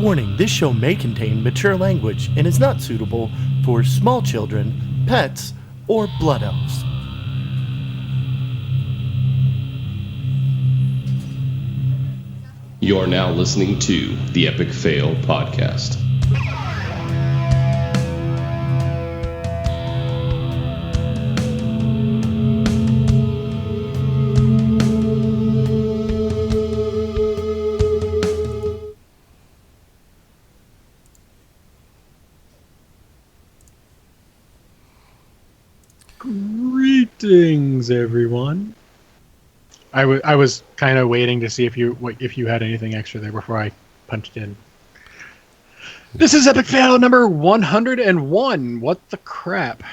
Warning, this show may contain mature language and is not suitable for small children, pets, or blood elves. You're now listening to the Epic Fail Podcast. Greetings, everyone. I was kind of waiting to see if you had anything extra there before I punched in. This is Epic Fail number 101. What the crap?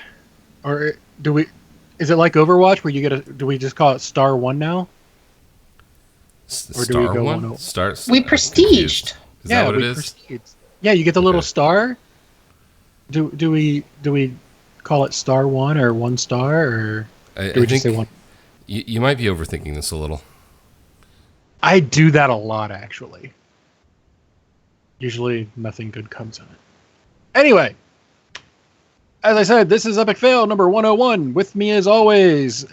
Or is it like Overwatch where you get do we just call it Star 1 now? Or do we go one? We prestiged. Is that what it is? Prestiged. Yeah, you get the little star. Do we call it Star 1 or 1 star, or do we just say 1? You might be overthinking this a little. I do that a lot, actually. Usually nothing good comes of it. Anyway, as I said, this is Epic Fail number 101. With me, as always,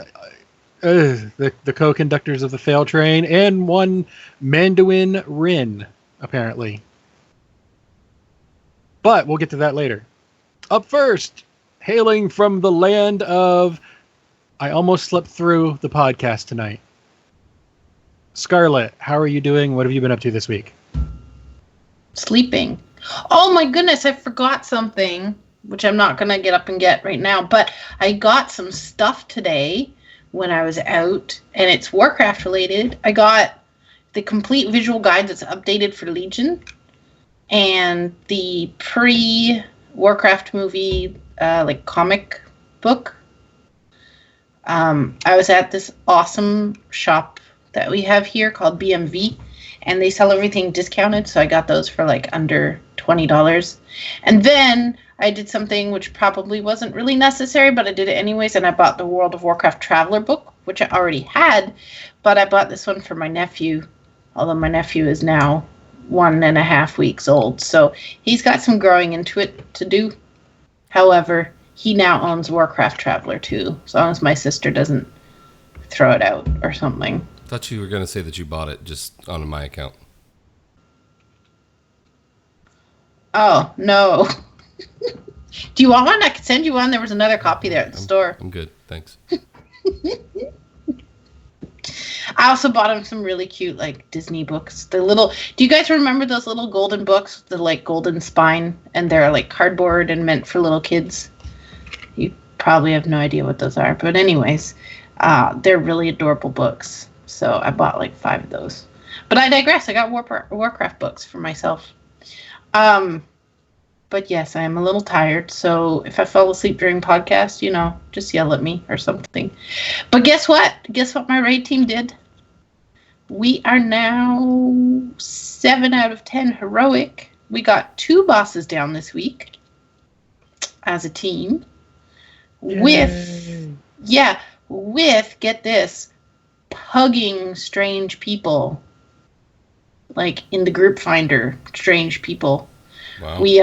the co-conductors of the fail train, and one Manduin Rin, apparently. But we'll get to that later. Up first, hailing from the land of... I almost slept through the podcast tonight. Scarlett, how are you doing? What have you been up to this week? Sleeping. Oh my goodness, I forgot something, which I'm not going to get up and get right now, but I got some stuff today when I was out, and it's Warcraft related. I got the complete visual guide that's updated for Legion, and the pre-Warcraft movie comic book. I was at this awesome shop that we have here called BMV, and they sell everything discounted, so I got those for under $20. And then I did something which probably wasn't really necessary, but I did it anyways, and I bought the World of Warcraft Traveler book, which I already had, but I bought this one for my nephew, although my nephew is now 1.5 weeks old, so he's got some growing into it to do. However, he now owns Warcraft Traveler too, as long as my sister doesn't throw it out or something. I thought you were going to say that you bought it just on my account. Oh, no. Do you want one? I could send you one. There was another copy there at the store. I'm good, thanks. I also bought him some really cute Disney books. Do you guys remember those little golden books, the golden spine, and they're cardboard and meant for little kids? You probably have no idea what those are, but anyways, they're really adorable books. So I bought 5 of those. But I digress. I got Warcraft books for myself. But yes, I am a little tired. So if I fall asleep during podcast, just yell at me or something. But guess what? Guess what my raid team did? We are now 7 out of 10 heroic. We got 2 bosses down this week as a team. With, get this, pugging strange people. In the group finder, strange people. Wow. We,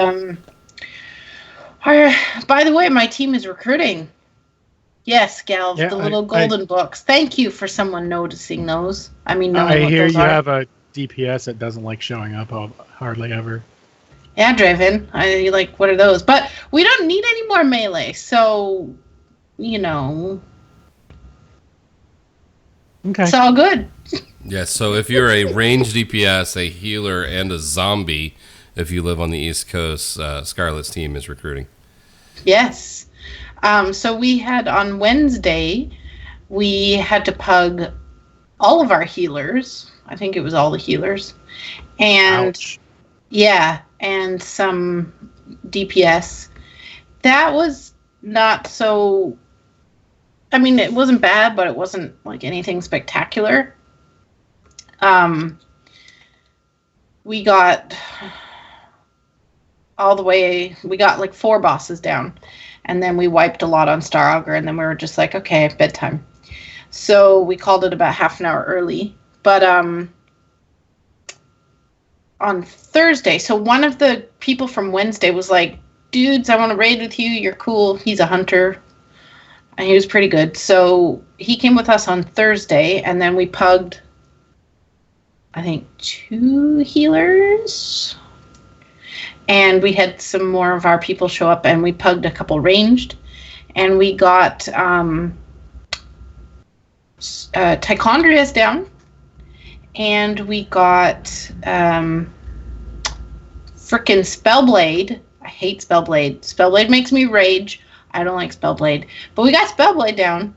by the way, my team is recruiting. Yes, Galv, the little golden books. Thank you for someone noticing those. I hear you have a DPS that doesn't like showing up hardly ever. Yeah, Draven. What are those? But we don't need any more melee, so, Okay. It's all good. Yeah, so if you're a ranged DPS, a healer, and a zombie, if you live on the East Coast, Scarlett's team is recruiting. Yes. So we had, on Wednesday, we had to pug all of our healers. I think it was all the healers. And, ouch. Yeah, and some DPS. That was not so... it wasn't bad, but it wasn't anything spectacular. We got all the way, we got 4 bosses down, and then we wiped a lot on Star Augur, and then we were just okay, bedtime. So we called it about half an hour early, but on Thursday. So one of the people from Wednesday was like, dudes, I want to raid with you. You're cool. He's a hunter. And he was pretty good. So he came with us on Thursday, and then we pugged, I think, 2 healers. And we had some more of our people show up, and we pugged a couple ranged. And we got Tichondrius down. And we got frickin' Spellblade. I hate Spellblade. Spellblade makes me rage. I don't like Spellblade. But we got Spellblade down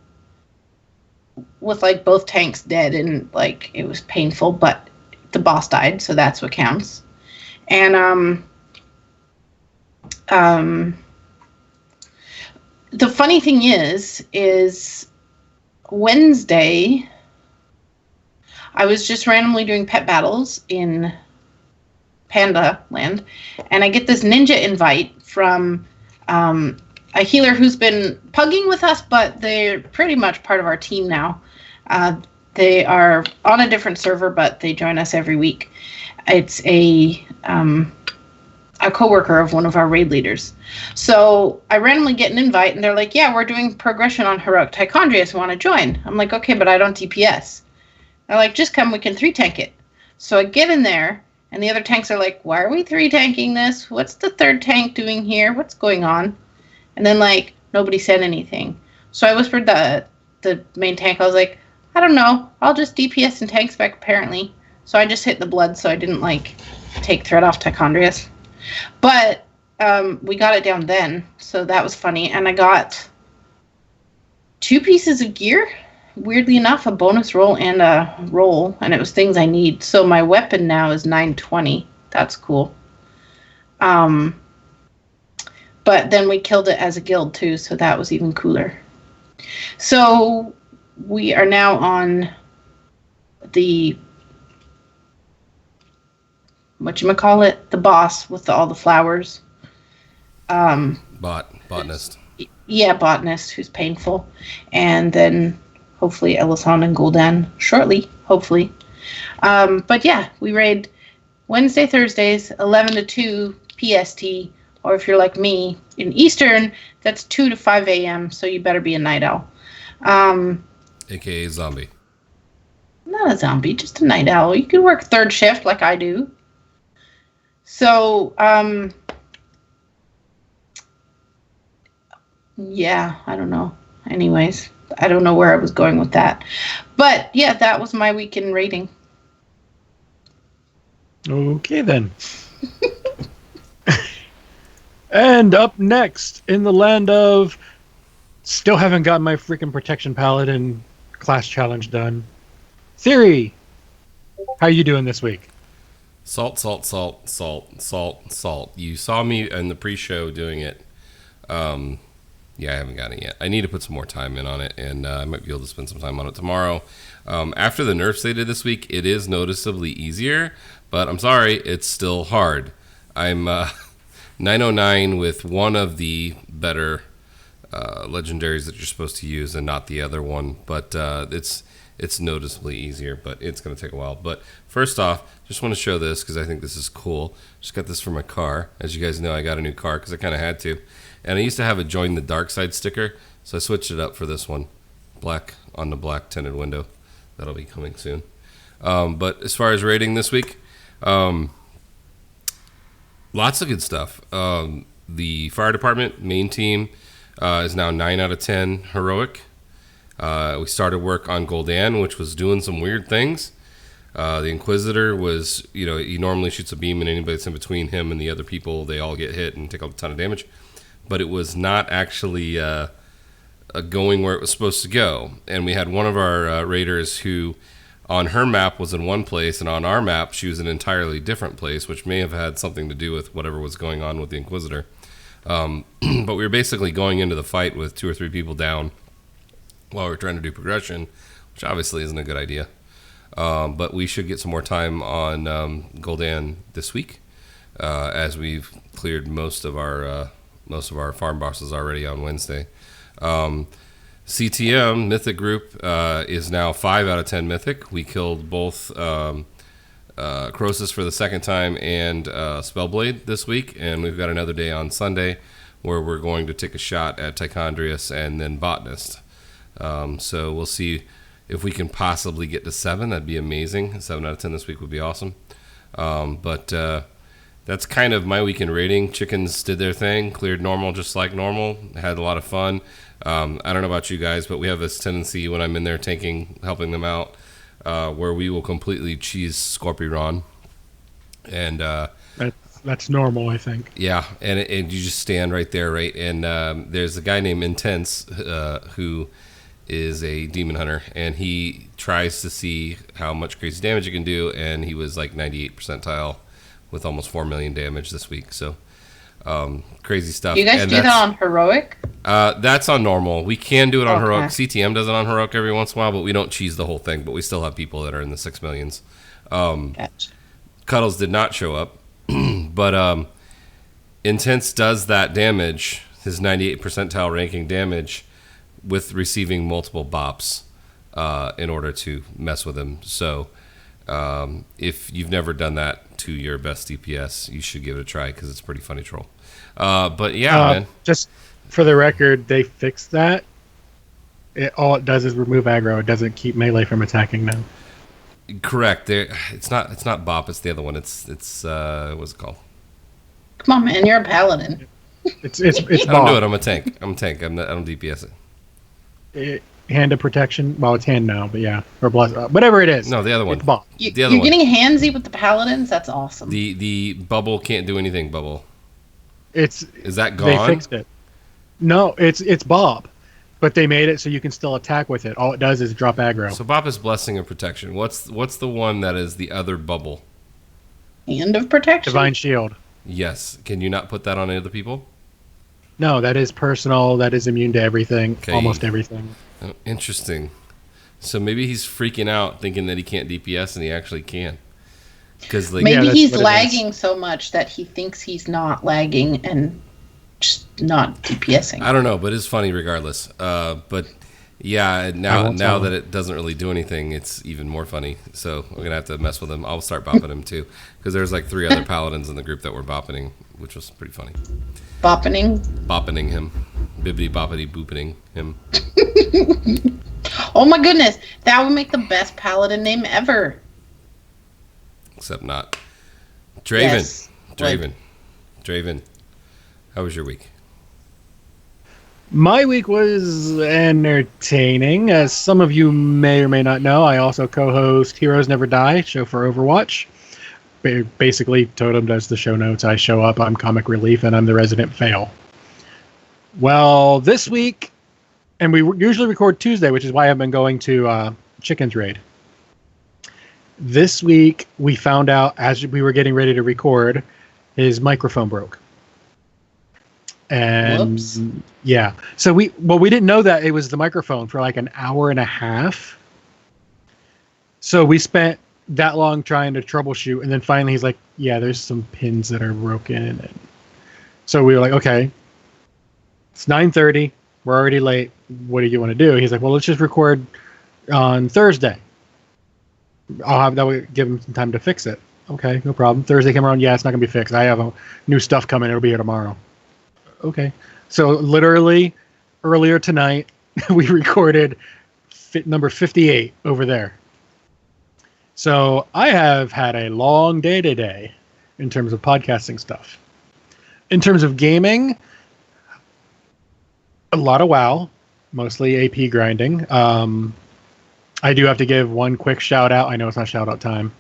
with, like, both tanks dead, and, like, it was painful, but the boss died, so that's what counts. And the funny thing is Wednesday, I was just randomly doing pet battles in Panda Land, and I get this ninja invite from a healer who's been pugging with us, but they're pretty much part of our team now. They are on a different server, but they join us every week. It's a coworker of one of our raid leaders. So I randomly get an invite, and they're like, yeah, we're doing progression on Heroic Tichondrius. Want to join? I'm like, okay, but I don't DPS. They're like, just come, we can 3-tank it. So I get in there, and the other tanks are like, why are we 3-tanking this? What's the third tank doing here? What's going on? And then, like, nobody said anything. So I whispered the main tank. I was like, I don't know. I'll just DPS and tank spec, apparently. So I just hit the blood, so I didn't, like, take threat off Tichondrius. But we got it down then, so that was funny. And I got 2 pieces of gear. Weirdly enough, a bonus roll and a roll, and it was things I need. So my weapon now is 920. That's cool. But then we killed it as a guild too, so that was even cooler. So we are now on the whatchamacallit, the boss with all the flowers. Botanist. Yeah, botanist, who's painful. And then hopefully Elysan and Gul'dan shortly, hopefully. But yeah, we raid Wednesday, Thursdays, 11 to 2 PST, or if you're like me, in Eastern, that's 2 to 5 a.m., so you better be a night owl. AKA zombie. Not a zombie, just a night owl. You can work third shift like I do. So, yeah, I don't know. Anyways, I don't know where I was going with that. But, yeah, that was my weekend rating. Okay, then. And up next, in the land of... Still haven't got my freaking Protection Paladin class challenge done. Theory, how you doing this week? Salt. You saw me in the pre-show doing it. Yeah, I haven't got it yet. I need to put some more time in on it, and I might be able to spend some time on it tomorrow. After the nerfs they did this week, it is noticeably easier, but I'm sorry, it's still hard. I'm 909 with one of the better legendaries that you're supposed to use and not the other one, but it's noticeably easier, but it's going to take a while. But first off, just want to show this because I think this is cool. Just got this for my car. As you guys know, I got a new car because I kind of had to. And I used to have a Join the Dark Side sticker, so I switched it up for this one. Black on the black tinted window. That'll be coming soon. But as far as rating this week, lots of good stuff. The fire department main team is now 9 out of 10 heroic. We started work on Gul'dan, which was doing some weird things. The Inquisitor was, he normally shoots a beam, and anybody that's in between him and the other people, they all get hit and take a ton of damage. But it was not actually going where it was supposed to go. And we had one of our raiders who, on her map, was in one place, and on our map, she was in an entirely different place, which may have had something to do with whatever was going on with the Inquisitor. But we were basically going into the fight with 2 or 3 people down while we were trying to do progression, which obviously isn't a good idea. But we should get some more time on Gul'dan this week, as we've cleared most of our farm bosses already on Wednesday. CTM Mythic Group is now 5 out of 10 Mythic. We killed both Crosis for the second time and Spellblade this week, and we've got another day on Sunday where we're going to take a shot at Tichondrius and then Botanist. So we'll see if we can possibly get to 7. That'd be amazing. 7 out of 10 this week would be awesome. But that's kind of my weekend rating. Chickens did their thing, cleared normal just like normal, had a lot of fun. I don't know about you guys, but we have this tendency when I'm in there helping them out, where we will completely cheese Scorpion. And that's normal, I think. yeah, and you just stand right there, right? And there's a guy named Intense who is a demon hunter, and he tries to see how much crazy damage he can do, and he was like 98 percentile with almost 4 million damage this week. So crazy stuff. You guys and do that on heroic? That's on normal. We can do it on Okay. heroic. CTM does it on heroic every once in a while, but we don't cheese the whole thing. But we still have people that are in the 6 millions. Gotcha. Cuddles did not show up, but Intense does that damage, his 98 percentile ranking damage, with receiving multiple bops in order to mess with him. So if you've never done that to your best DPS, you should give it a try because it's a pretty funny troll. But yeah, man. Just for the record, they fixed that. All it does is remove aggro. It doesn't keep melee from attacking now. Correct. It's not bop. It's the other one. It's what's it called? Come on, man. You're a paladin. It's I don't do it. ball. I'm a tank. I don't DPS it. Hand of protection. Well, it's hand now, but yeah, or bless, whatever it is. No, the other one. It's ball. You, The other you're one. getting handsy with the paladins? That's awesome. The bubble can't do anything. Bubble. It's Is that they gone? fixed it. No, it's Bob, but they made it so you can still attack with it. All it does is drop aggro. So Bop is blessing of protection. What's the one that is the other bubble? Hand of protection? Divine shield. Yes. Can you not put that on any other people? No, that is personal. That is immune to everything. Okay. Almost everything. Oh, interesting. So maybe he's freaking out, thinking that he can't DPS, and he actually can. Because like, Maybe that's he's what it is. lagging so much that he thinks he's not lagging and just not DPSing. I don't know, but it's funny regardless. But yeah, I now won't tell that him. it doesn't really do anything, it's even more funny. So we're gonna have to mess with him. I'll start bopping him too, because there's like 3 other paladins in the group that were bopping, which was pretty funny. Boppening. Boppening him, bibbity boppity boopening him. Oh my goodness. That would make the best paladin name ever. Except not. Draven. Yes. Draven. How was your week? My week was entertaining. As some of you may or may not know, I also co-host Heroes Never Die, show for Overwatch. Basically, Totem does the show notes. I show up, I'm comic relief, and I'm the resident fail. Well, this week, and we usually record Tuesday, which is why I've been going to Chicken's Raid. This week, we found out as we were getting ready to record, his microphone broke. And Whoops. yeah, so we didn't know that it was the microphone for like an hour and a half. So we spent that long trying to troubleshoot, and then finally he's like, "Yeah, there's some pins that are broken." And so we were like, "Okay, it's 9:30. We're already late. What do you want to do?" He's like, "Well, let's just record on Thursday. I'll have that way give him some time to fix it." Okay, no problem. Thursday came around. Yeah, it's not gonna be fixed. I have new stuff coming. It'll be here tomorrow. Okay. So literally earlier tonight, we recorded number 58 over there. So I have had a long day today in terms of podcasting stuff. In terms of gaming, a lot of WoW, mostly AP grinding. I do have to give one quick shout out. I know it's not shout out time,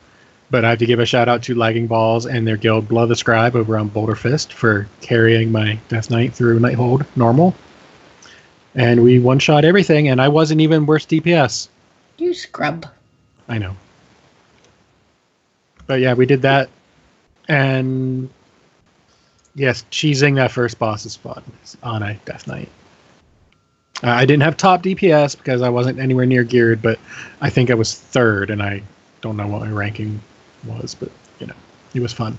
but I have to give a shout out to Lagging Balls and their guild Blood the Scribe over on Boulder Fist for carrying my Death Knight through Nighthold normal. And we one-shot everything, and I wasn't even worst DPS. You scrub. I know. But yeah, we did that. And yes, cheesing that first boss is fun on a Death Knight. I didn't have top DPS because I wasn't anywhere near geared, but I think I was 3rd, and I don't know what my ranking was, but it was fun.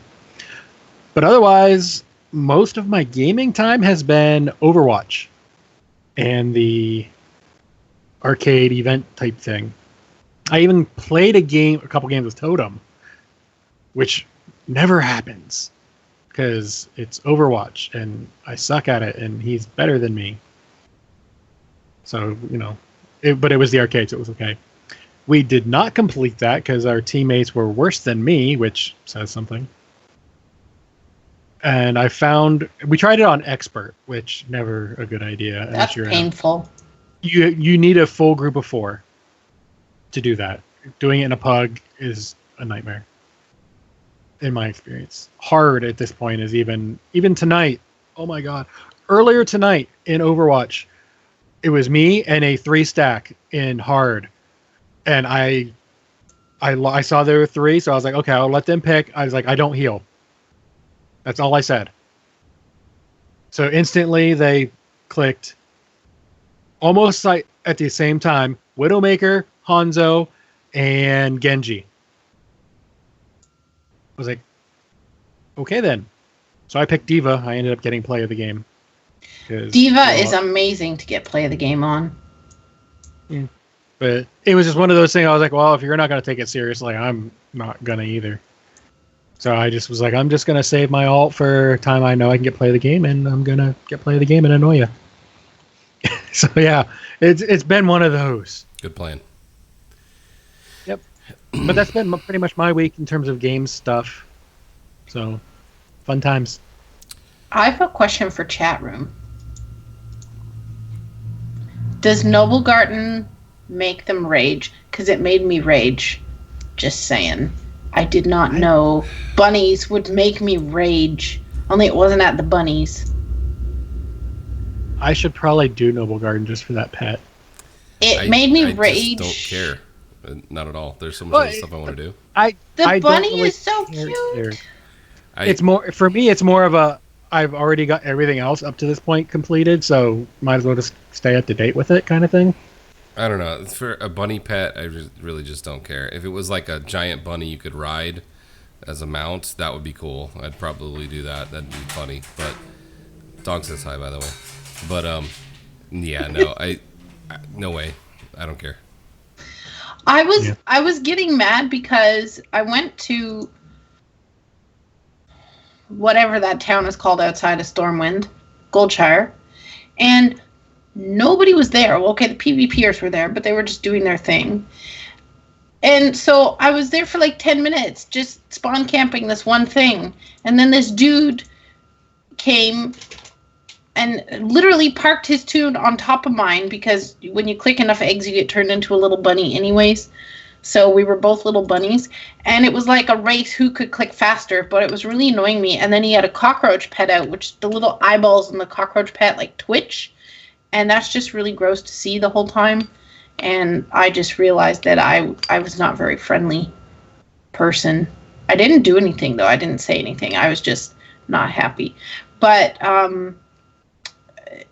But otherwise, most of my gaming time has been Overwatch and the arcade event type thing. I even played a couple games with Totem which never happens because it's Overwatch and I suck at it and he's better than me. So, but it was the arcade, so it was okay. We did not complete that because our teammates were worse than me, which says something. And we tried it on expert, which never a good idea. That's painful. You need a full group of 4 to do that. Doing it in a pug is a nightmare, in my experience. Hard at this point is even tonight. Oh my god! Earlier tonight in Overwatch, it was me and a 3-stack in hard, and I saw there were 3, so I was like, okay, I'll let them pick. I was like, I don't heal. That's all I said. So instantly they clicked, almost like at the same time, Widowmaker, Hanzo, and Genji. I was like, okay then. So I picked D.Va. I ended up getting play of the game. D.Va is amazing to get play of the game on. Yeah. But it was just one of those things. I was like, well, if you're not going to take it seriously, I'm not going to either. So I just was like, I'm just going to save my ult for time I know I can get play of the game, and I'm going to get play of the game and annoy you. So yeah, it's been one of those. Good plan. Yep. But that's been pretty much my week in terms of game stuff. So, fun times. I have a question for chat room. Does Noble Garden make them rage? Because it made me rage. Just saying. I did not know bunnies would make me rage. Only it wasn't at the bunnies. I should probably do Noble Garden just for that pet. It made me rage. I just don't care. Not at all. There's so much other stuff I want to do. The bunny is so cute. It's more for me. It's more of a. I've already got everything else up to this point completed, so might as well just stay up to date with it, kind of thing. I don't know. For a bunny pet, I really just don't care. If it was like a giant bunny you could ride as a mount, that would be cool. I'd probably do that. That'd be funny. But dog says hi, by the way. But yeah, no, no way. I don't care. I was getting mad because I went to whatever that town is called outside of Stormwind, Goldshire, and nobody was there. Well, okay, the PvPers were there, but they were just doing their thing. And so I was there for like 10 minutes, just spawn camping this one thing. And then this dude came and literally parked his tune on top of mine, because when you click enough eggs, you get turned into a little bunny anyways. So we were both little bunnies. And it was like a race who could click faster, but it was really annoying me. And then he had a cockroach pet out, which the little eyeballs in the cockroach pet like twitch. And that's just really gross to see the whole time. And I just realized that I was not a very friendly person. I didn't do anything, though. I didn't say anything. I was just not happy. But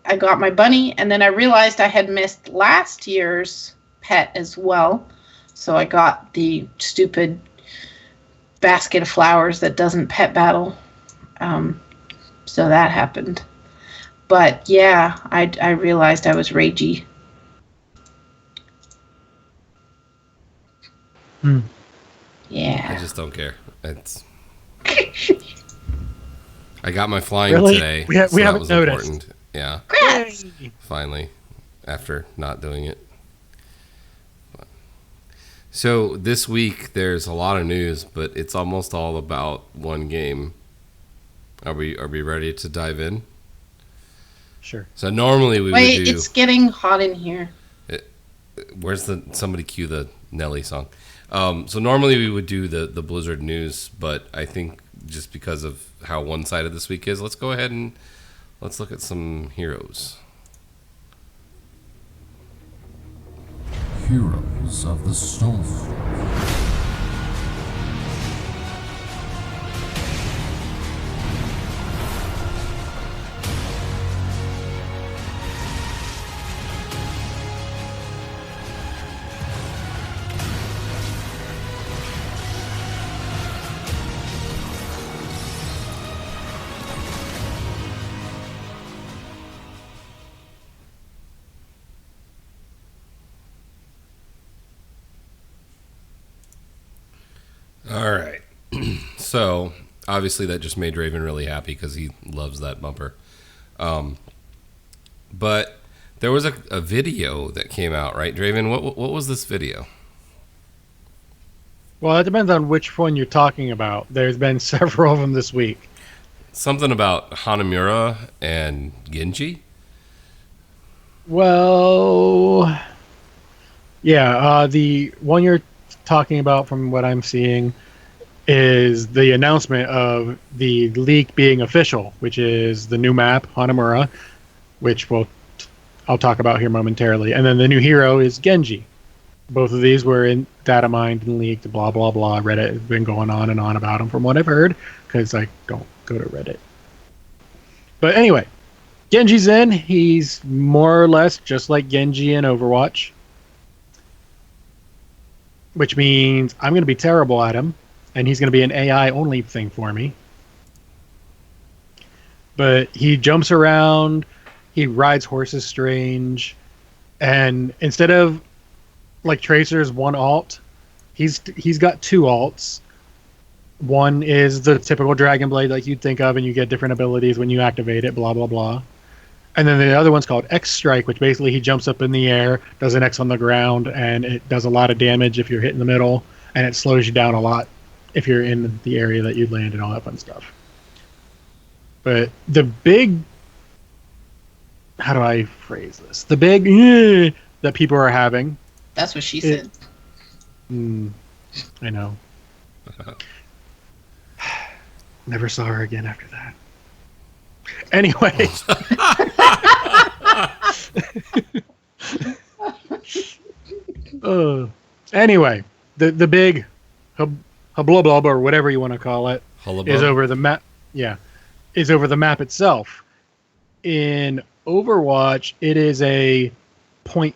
I got my bunny, and then I realized I had missed last year's pet as well. So I got the stupid basket of flowers that doesn't pet battle. So that happened. But yeah, I realized I was ragey. Yeah. I just don't care. It's. I got my flying Really? today. We so that haven't was noticed. important. Yeah. Congrats! Finally, after not doing it. So this week there's a lot of news, but it's almost all about one game. Are we ready to dive in? Sure. So normally we Wait, would do. it's getting hot in here. Where's somebody cue the Nelly song? So normally we would do the Blizzard news, but I think just because of how one-sided this week is, let's go ahead and let's look at some heroes. Heroes of the Storm. All right. So obviously that just made Draven really happy because he loves that bumper. But there was a video that came out, right, Draven? What was this video? Well, it depends on which one you're talking about. There's been several of them this week. Something about Hanamura and Genji? Well, yeah, the one you're talking about, from what I'm seeing, is the announcement of the leak being official, which is the new map, Hanamura, which I'll talk about here momentarily. And then the new hero is Genji. Both of these were in data mined and leaked, blah, blah, blah. Reddit has been going on and on about them from what I've heard, because I don't go to Reddit. But anyway, Genji's in. He's more or less just like Genji in Overwatch, which means I'm going to be terrible at him, and he's going to be an AI-only thing for me. But he jumps around, he rides horses strange, and instead of like Tracer's one alt, he's got two alts. One is the typical Dragon Blade like you'd think of, and you get different abilities when you activate it, blah, blah, blah. And then the other one's called X Strike, which basically he jumps up in the air, does an X on the ground, and it does a lot of damage if you're hit in the middle, and it slows you down a lot if you're in the area that you land and all that fun stuff. But the big... How do I phrase this? The big that people are having... That's what she said. I know. Never saw her again after that. Anyway. Anyway, the big hublub or whatever you want to call it is over the map. Yeah, is over the map itself. In Overwatch, it is a point.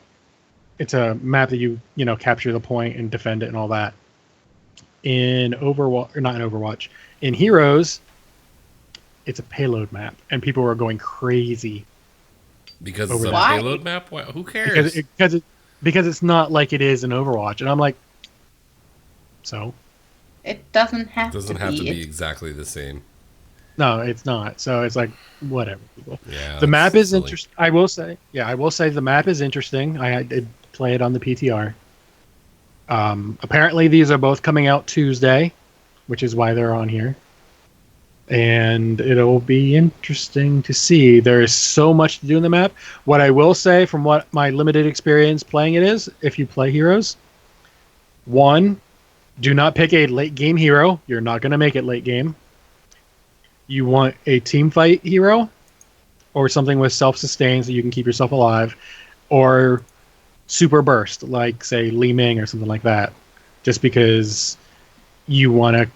It's a map that you capture the point and defend it and all that. In Overwatch, or not in Overwatch, in Heroes, it's a payload map, and people are going crazy because it's a Why? payload map. Who cares? Because it's not like it is in Overwatch, and I'm like, so It doesn't have It doesn't to have be. to be exactly the same. no, it's not. So it's like whatever. People. Yeah, The map that's is silly. interesting. I will say the map is interesting. I did play it on the PTR. Apparently, these are both coming out Tuesday, which is why they're on here. And it'll be interesting to see. There is so much to do in the map. What I will say, from what my limited experience playing it is, if you play Heroes, one, do not pick a late game hero. You're not going to make it late game. You want a team fight hero, or something with self-sustain so you can keep yourself alive, or super burst, like, say, Li Ming or something like that, just because you want to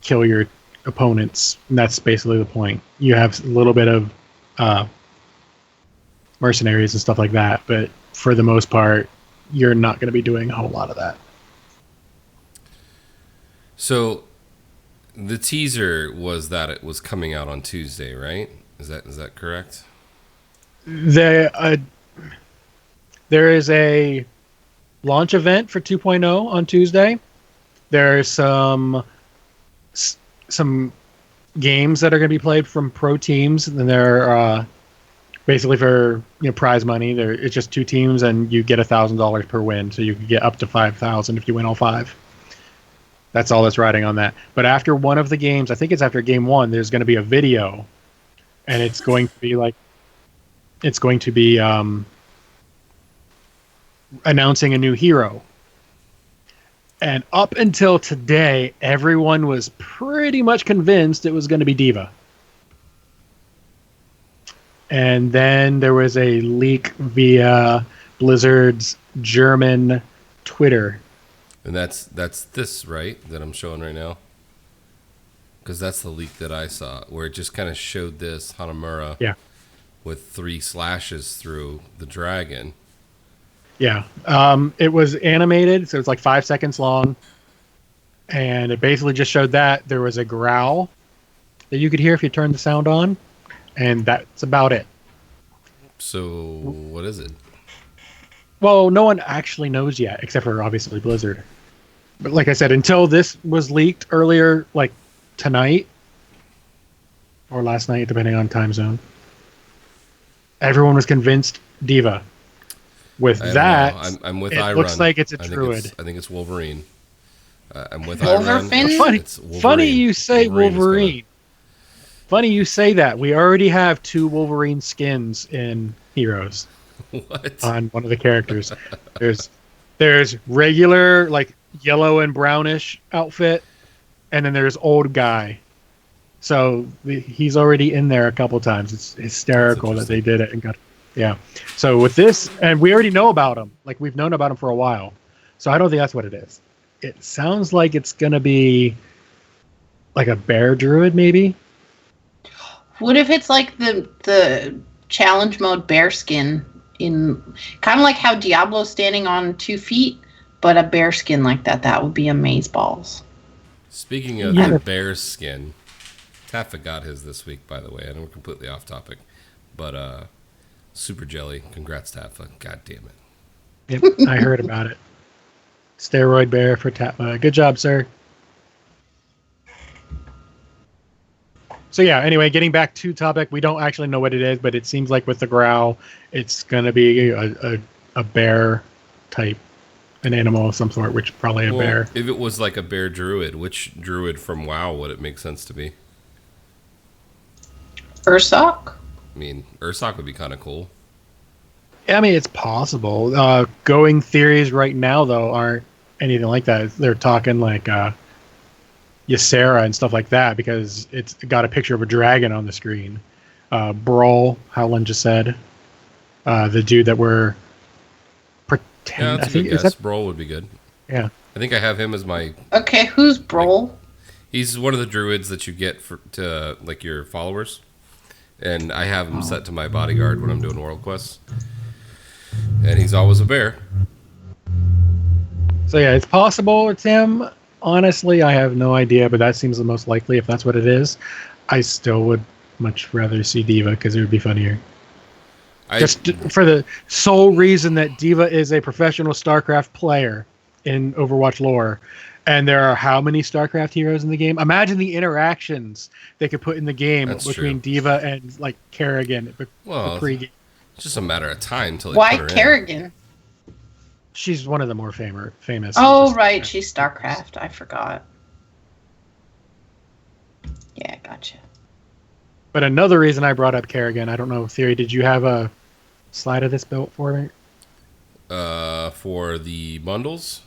kill your opponents. And that's basically the point. You have a little bit of mercenaries and stuff like that, but for the most part, you're not going to be doing a whole lot of that. So, the teaser was that it was coming out on Tuesday, right? Is that correct? There is a launch event for 2.0 on Tuesday. There's some games that are going to be played from pro teams, and they're basically for prize money. It's just two teams, and you get $1,000 per win, so you can get up to 5,000 if you win all five. That's all that's riding on that. But after one of the games, I think it's after game one, there's going to be a video, and it's going to be announcing a new hero. And up until today, everyone was pretty much convinced it was going to be Diva. And then there was a leak via Blizzard's German Twitter. And that's this, right, that I'm showing right now? Because that's the leak that I saw, where it just kind of showed this Hanamura with 3 slashes through the dragon. Yeah. It was animated, so it's like 5 seconds long. And it basically just showed that there was a growl that you could hear if you turned the sound on. And that's about it. So, what is it? Well, no one actually knows yet, except for obviously Blizzard. But like I said, until this was leaked earlier, like tonight or last night, depending on time zone, everyone was convinced Diva. With I don't that, know. I'm with it Iron. looks like it's a I druid. think it's Wolverine. I'm with Wolverine? Iron. Funny you say Wolverine. is Funny you say that. We already have 2 Wolverine skins in Heroes What? on one of the characters. There's regular like yellow and brownish outfit, and then there's old guy. So he's already in there a couple times. It's hysterical that they did it and got. Yeah. So with this, and we already know about him. Like we've known about him for a while. So I don't think that's what it is. It sounds like it's gonna be like a bear druid, maybe. What if it's like the challenge mode bear skin in kind of like how Diablo's standing on 2 feet, but a bear skin like that? That would be amazeballs. Speaking of the bear skin, Taffa got his this week, by the way. I know we're completely off topic, but Super Jelly, congrats Taffa. God damn it. Yep, I heard about it. Steroid bear for Taffa. Good job, sir. So yeah, anyway, getting back to topic, we don't actually know what it is, but it seems like with the growl, it's going to be a bear type, an animal of some sort, which probably a bear. If it was like a bear druid, which druid from WoW would it make sense to be? Ursoc? I mean, Ursoc would be kind of cool. I mean, it's possible. Going theories right now, though, aren't anything like that. They're talking like Ysera and stuff like that because it's got a picture of a dragon on the screen. Brawl, Howland just said. The dude that we're pretending. Yeah, that's a good guess. Brawl would be good. Yeah. I think I have him as my... Okay, who's Brawl? He's one of the druids that you get to like your followers. And I have him set to my bodyguard when I'm doing world quests. And he's always a bear. So yeah, it's possible it's him. Honestly, I have no idea, but that seems the most likely if that's what it is. I still would much rather see Diva because it would be funnier. Just for the sole reason that Diva is a professional StarCraft player in Overwatch lore. And there are how many StarCraft heroes in the game? Imagine the interactions they could put in the game between Diva and like Kerrigan for pre-game. It's just a matter of time till they Why put her Kerrigan? in. She's one of the more famous. Oh, right. She's StarCraft. I forgot. Yeah, gotcha. But another reason I brought up Kerrigan, I don't know, Theory, did you have a slide of this built for me? For the bundles?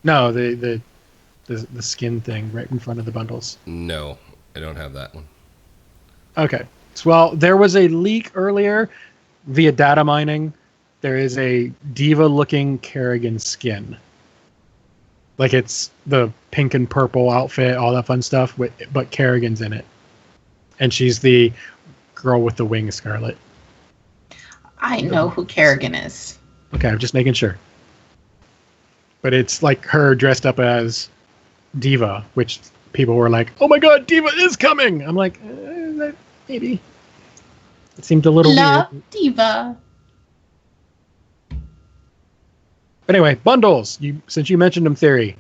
No, the skin thing right in front of the bundles. No, I don't have that one. Okay. Well, there was a leak earlier via data mining. There is a Diva-looking Kerrigan skin. Like it's the pink and purple outfit, all that fun stuff, but Kerrigan's in it. And she's the girl with the wings, Scarlet. I know who Kerrigan is. Okay, I'm just making sure. But it's like her dressed up as Diva, which people were like, "Oh my God, Diva is coming!" I'm like, maybe. It seemed a little Love weird. Diva. But anyway, bundles. Since you mentioned them, Theory.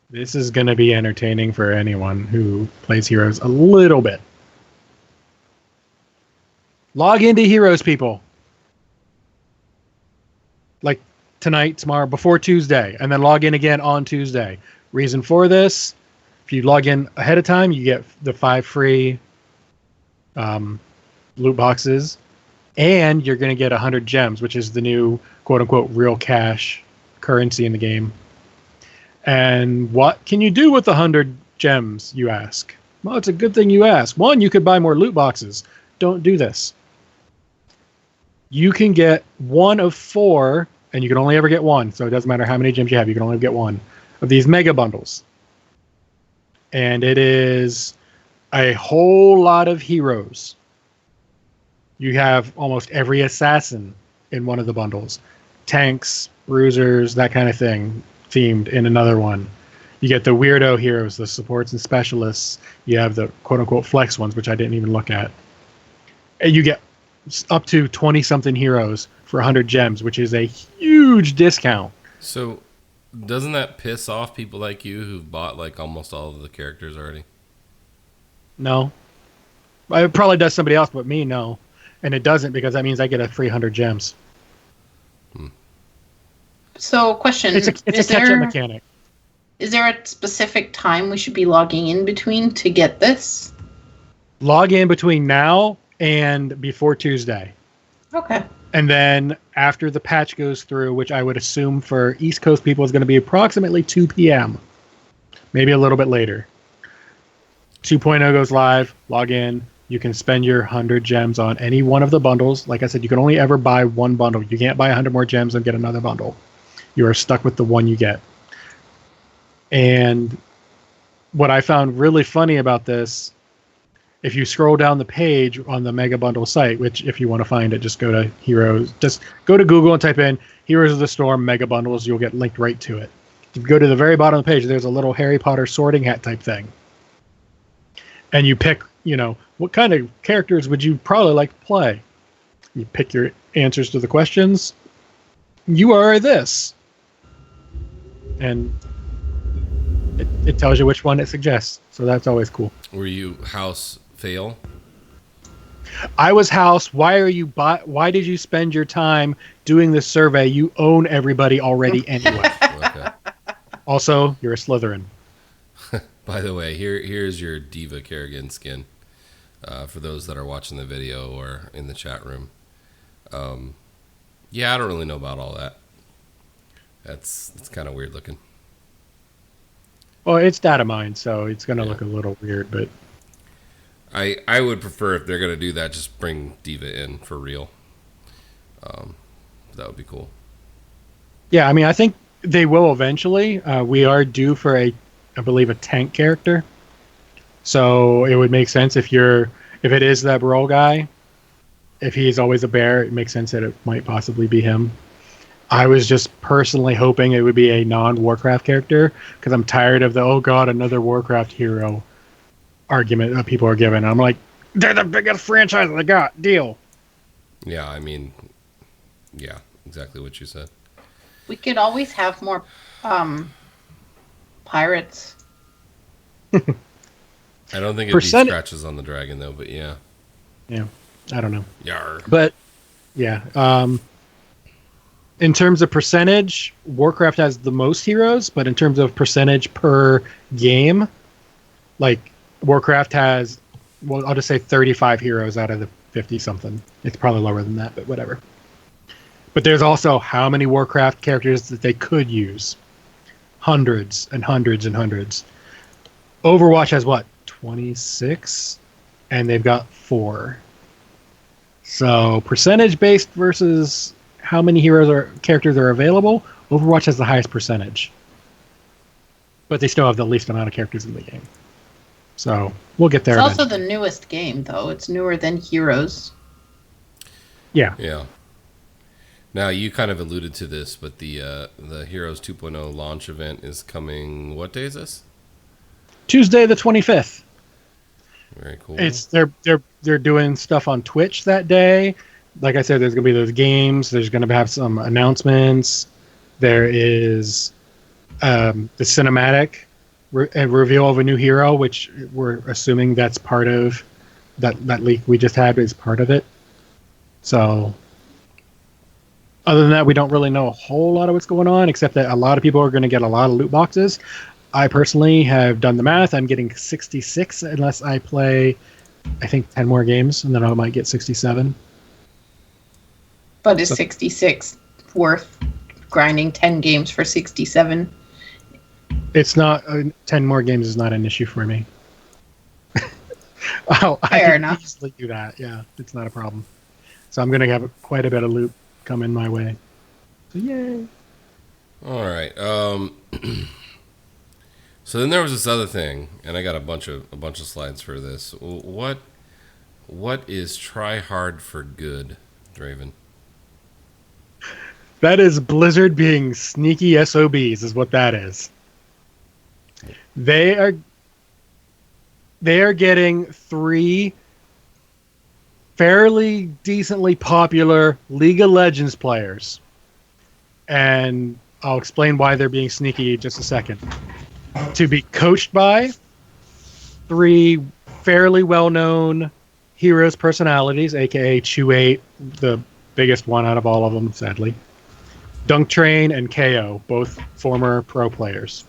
This is going to be entertaining for anyone who plays Heroes a little bit. Log into Heroes, people. Like tonight, tomorrow, before Tuesday, and then log in again on Tuesday. Reason for this, if you log in ahead of time, you get the 5 free loot boxes, and you're going to get 100 gems, which is the new quote-unquote real cash currency in the game. And what can you do with 100 gems, you ask? Well, it's a good thing you ask. One, you could buy more loot boxes. Don't do this. You can get 1 of 4, and you can only ever get 1, so it doesn't matter how many gems you have, you can only get 1 of these mega bundles. And it is a whole lot of heroes. You have almost every assassin in one of the bundles. Tanks, bruisers, that kind of thing, themed in another one. You get the weirdo heroes, the supports and specialists. You have the quote-unquote flex ones, which I didn't even look at. And you get up to 20-something heroes for 100 gems, which is a huge discount. So, Doesn't that piss off people like you who've bought like almost all of the characters already? No. It probably does somebody else, but me, no. And it doesn't because that means I get a free 100 gems. So, question: It's a catch-up mechanic. Is there a specific time we should be logging in between to get this? Log in between now and before Tuesday. Okay. And then after the patch goes through, which I would assume for East Coast people is going to be approximately 2 p.m., maybe a little bit later. 2.0 goes live, log in. You can spend your 100 gems on any one of the bundles. Like I said, you can only ever buy one bundle. You can't buy 100 more gems and get another bundle. You are stuck with the one you get. And what I found really funny about this, if you scroll down the page on the Mega Bundle site, which if you want to find it, just go to Heroes. Just go to Google and type in Heroes of the Storm Mega Bundles. You'll get linked right to it. If you go to the very bottom of the page, there's a little Harry Potter sorting hat type thing. And you pick, what kind of characters would you probably like to play? You pick your answers to the questions. You are this. And it tells you which one it suggests. So that's always cool. Were you House Fail? I was House. Why did you spend your time doing this survey? You own everybody already anyway. Okay. Also, you're a Slytherin. By the way, here's your Diva Kerrigan skin. For those that are watching the video or in the chat room. Yeah, I don't really know about all that. That's kind of weird looking. Well, it's data mined, so it's going to look a little weird, but I would prefer if they're going to do that, just bring Diva in for real. That would be cool. Yeah, I mean, I think they will eventually. We are due for I believe, a tank character. So it would make sense if it is that Brawl guy, if he's always a bear, it makes sense that it might possibly be him. I was just personally hoping it would be a non-Warcraft character because I'm tired of the, oh god, another Warcraft hero argument that people are giving. I'm like, they're the biggest franchise they got. Deal. Yeah, I mean, yeah, exactly what you said. We could always have more pirates. I don't think it'd be scratches on the dragon, though, but yeah. Yeah, I don't know. Yar. But, yeah. In terms of percentage, Warcraft has the most heroes, but in terms of percentage per game, like Warcraft has, well, I'll just say 35 heroes out of the 50-something. It's probably lower than that, but whatever. But there's also how many Warcraft characters that they could use. Hundreds and hundreds and hundreds. Overwatch has what? 26? And they've got 4. So percentage-based versus how many characters are available, Overwatch has the highest percentage. But they still have the least amount of characters in the game. So we'll get there. It's also the newest game, though. It's newer than Heroes. Yeah. Yeah. Now, you kind of alluded to this, but the Heroes 2.0 launch event is coming. What day is this? Tuesday the 25th. Very cool. They're doing stuff on Twitch that day. Like I said, there's going to be those games. There's going to have some announcements. There is the cinematic reveal of a new hero, which we're assuming that's part of that leak we just had is part of it. So other than that, we don't really know a whole lot of what's going on, except that a lot of people are going to get a lot of loot boxes. I personally have done the math. I'm getting 66 unless I play, I think, 10 more games, and then I might get 67. But is 66 worth grinding 10 games for 67? It's not. 10 more games is not an issue for me. I Fair can enough. easily do that. Yeah, it's not a problem. So I'm going to have quite a bit of loot coming my way. So yay! All right. So then there was this other thing, and I got a bunch of slides for this. What is try hard for good, Draven? That is Blizzard being sneaky SOBs, is what that is. They are getting 3 fairly decently popular League of Legends players, and I'll explain why they're being sneaky in just a second. To be coached by 3 fairly well-known heroes personalities, aka Chew8, the biggest one out of all of them, sadly. Dunk Train and KO, both former pro players.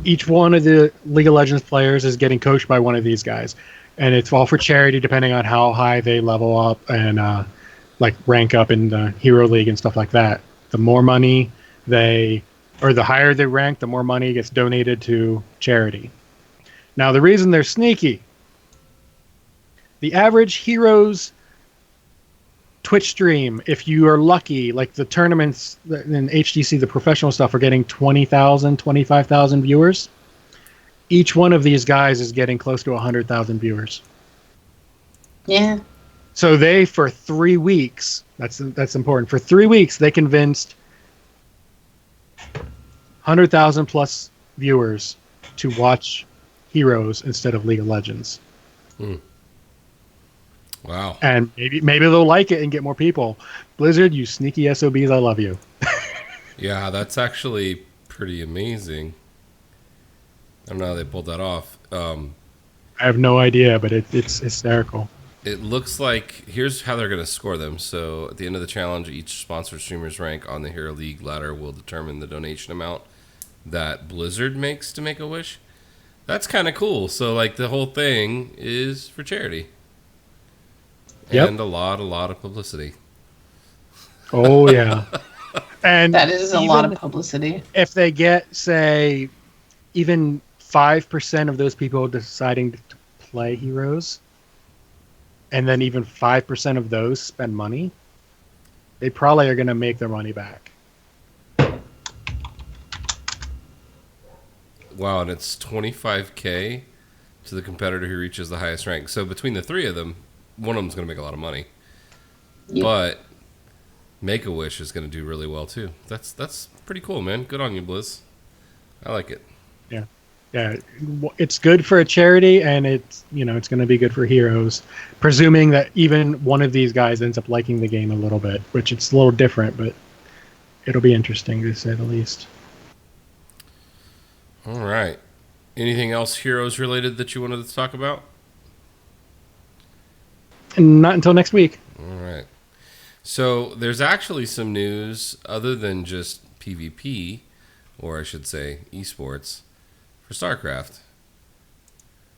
Each one of the League of Legends players is getting coached by one of these guys, and it's all for charity, depending on how high they level up and like rank up in the Hero League and stuff like that. The more money the higher they rank, the more money gets donated to charity. Now, the reason they're sneaky, the average Heroes Twitch stream, if you are lucky, like the tournaments in HDC, the professional stuff, are getting 20,000, 25,000 viewers. Each one of these guys is getting close to 100,000 viewers. Yeah. So they, for 3 weeks, that's important. For 3 weeks, they convinced 100,000 plus viewers to watch Heroes instead of League of Legends. Wow. And maybe they'll like it and get more people. Blizzard, you sneaky SOBs, I love you. Yeah, that's actually pretty amazing. I don't know how they pulled that off. I have no idea, but it's hysterical. It looks like, here's how they're going to score them. So at the end of the challenge, each sponsored streamer's rank on the Hero League ladder will determine the donation amount that Blizzard makes to Make-A-Wish. That's kind of cool. So like the whole thing is for charity. Yep. And a lot of publicity. Oh, yeah. And That is a lot of publicity. if they get, say, even 5% of those people deciding to play Heroes, and then even 5% of those spend money, they probably are going to make their money back. Wow, and it's 25K to the competitor who reaches the highest rank. So between the 3 of them, one of them's going to make a lot of money. Yep. But Make-A-Wish is going to do really well too. That's pretty cool, man. Good on you, Blizz. I like it. Yeah, it's good for a charity, and it's going to be good for Heroes, presuming that even one of these guys ends up liking the game a little bit, which it's a little different, but it'll be interesting to say the least. All right. Anything else Heroes related that you wanted to talk about? And not until next week. All right. So there's actually some news other than just PvP, or I should say esports, for StarCraft.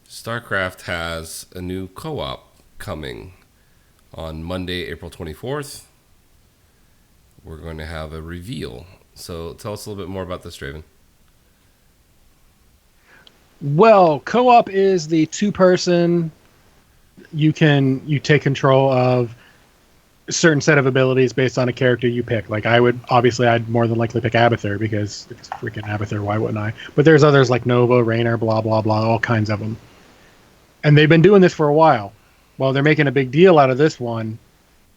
StarCraft has a new co-op coming on Monday, April 24th. We're going to have a reveal. So tell us a little bit more about this, Draven. Well, co-op is the 2-person. You take control of a certain set of abilities based on a character you pick. Like I'd more than likely pick Abathur because it's freaking Abathur. Why wouldn't I? But there's others like Nova, Raynor, blah blah blah, all kinds of them. And they've been doing this for a while. Well, they're making a big deal out of this one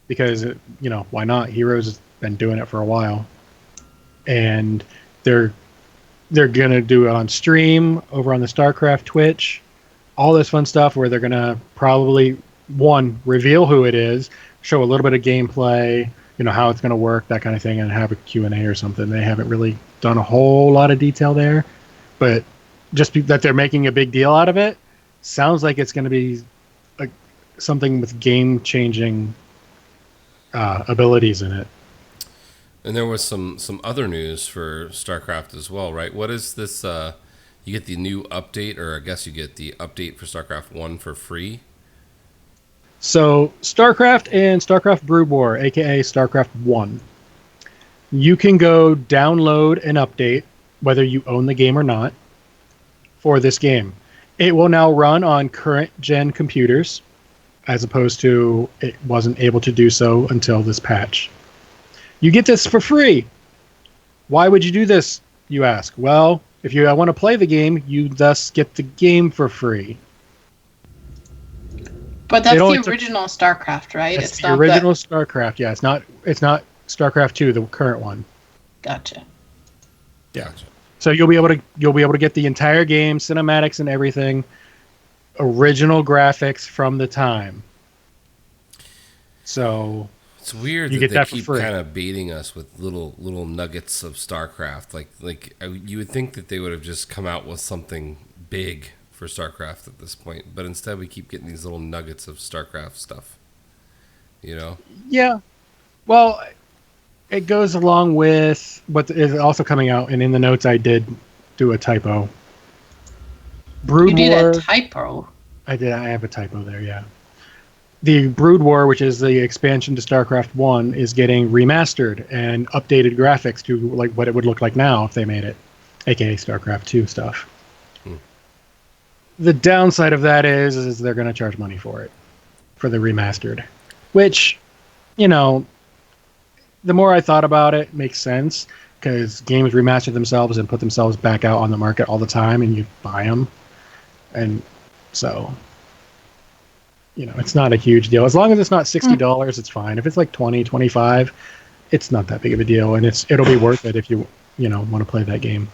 because why not? Heroes has been doing it for a while, and they're gonna do it on stream over on the StarCraft Twitch. All this fun stuff where they're going to probably, reveal who it is, show a little bit of gameplay, how it's going to work, that kind of thing, and have a Q&A or something. They haven't really done a whole lot of detail there, but just that they're making a big deal out of it sounds like it's going to be something with game-changing abilities in it. And there was some other news for StarCraft as well, right? What is this... You get the new update, or I guess you get the update for StarCraft 1 for free. So, StarCraft and StarCraft Brood War, aka StarCraft 1. You can go download an update, whether you own the game or not, for this game. It will now run on current gen computers, as opposed to it wasn't able to do so until this patch. You get this for free. Why would you do this, you ask? Well, if you want to play the game, you thus get the game for free. But that's the original StarCraft, right? It's the original StarCraft. Yeah, it's not StarCraft 2, the current one. Gotcha. Yeah. Gotcha. So you'll be able to get the entire game, cinematics and everything, original graphics from the time. So It's weird You that get they that for keep free. kind of baiting us with little nuggets of StarCraft. You would think that they would have just come out with something big for StarCraft at this point, but instead we keep getting these little nuggets of StarCraft stuff. You know? Yeah. Well, it goes along with what is also coming out, and in the notes I did do a typo. Brood You did a War. typo. I did. I have a typo there. Yeah. The Brood War, which is the expansion to StarCraft 1, is getting remastered and updated graphics to like what it would look like now if they made it, aka StarCraft 2 stuff. The downside of that is they're going to charge money for the remastered, which, you know, the more I thought about it, makes sense because games remaster themselves and put themselves back out on the market all the time, and you buy them, and so, you know, it's not a huge deal as long as it's not $60. It's fine. If it's like 20, 25, it's not that big of a deal, and it'll be worth it if you want to play that game.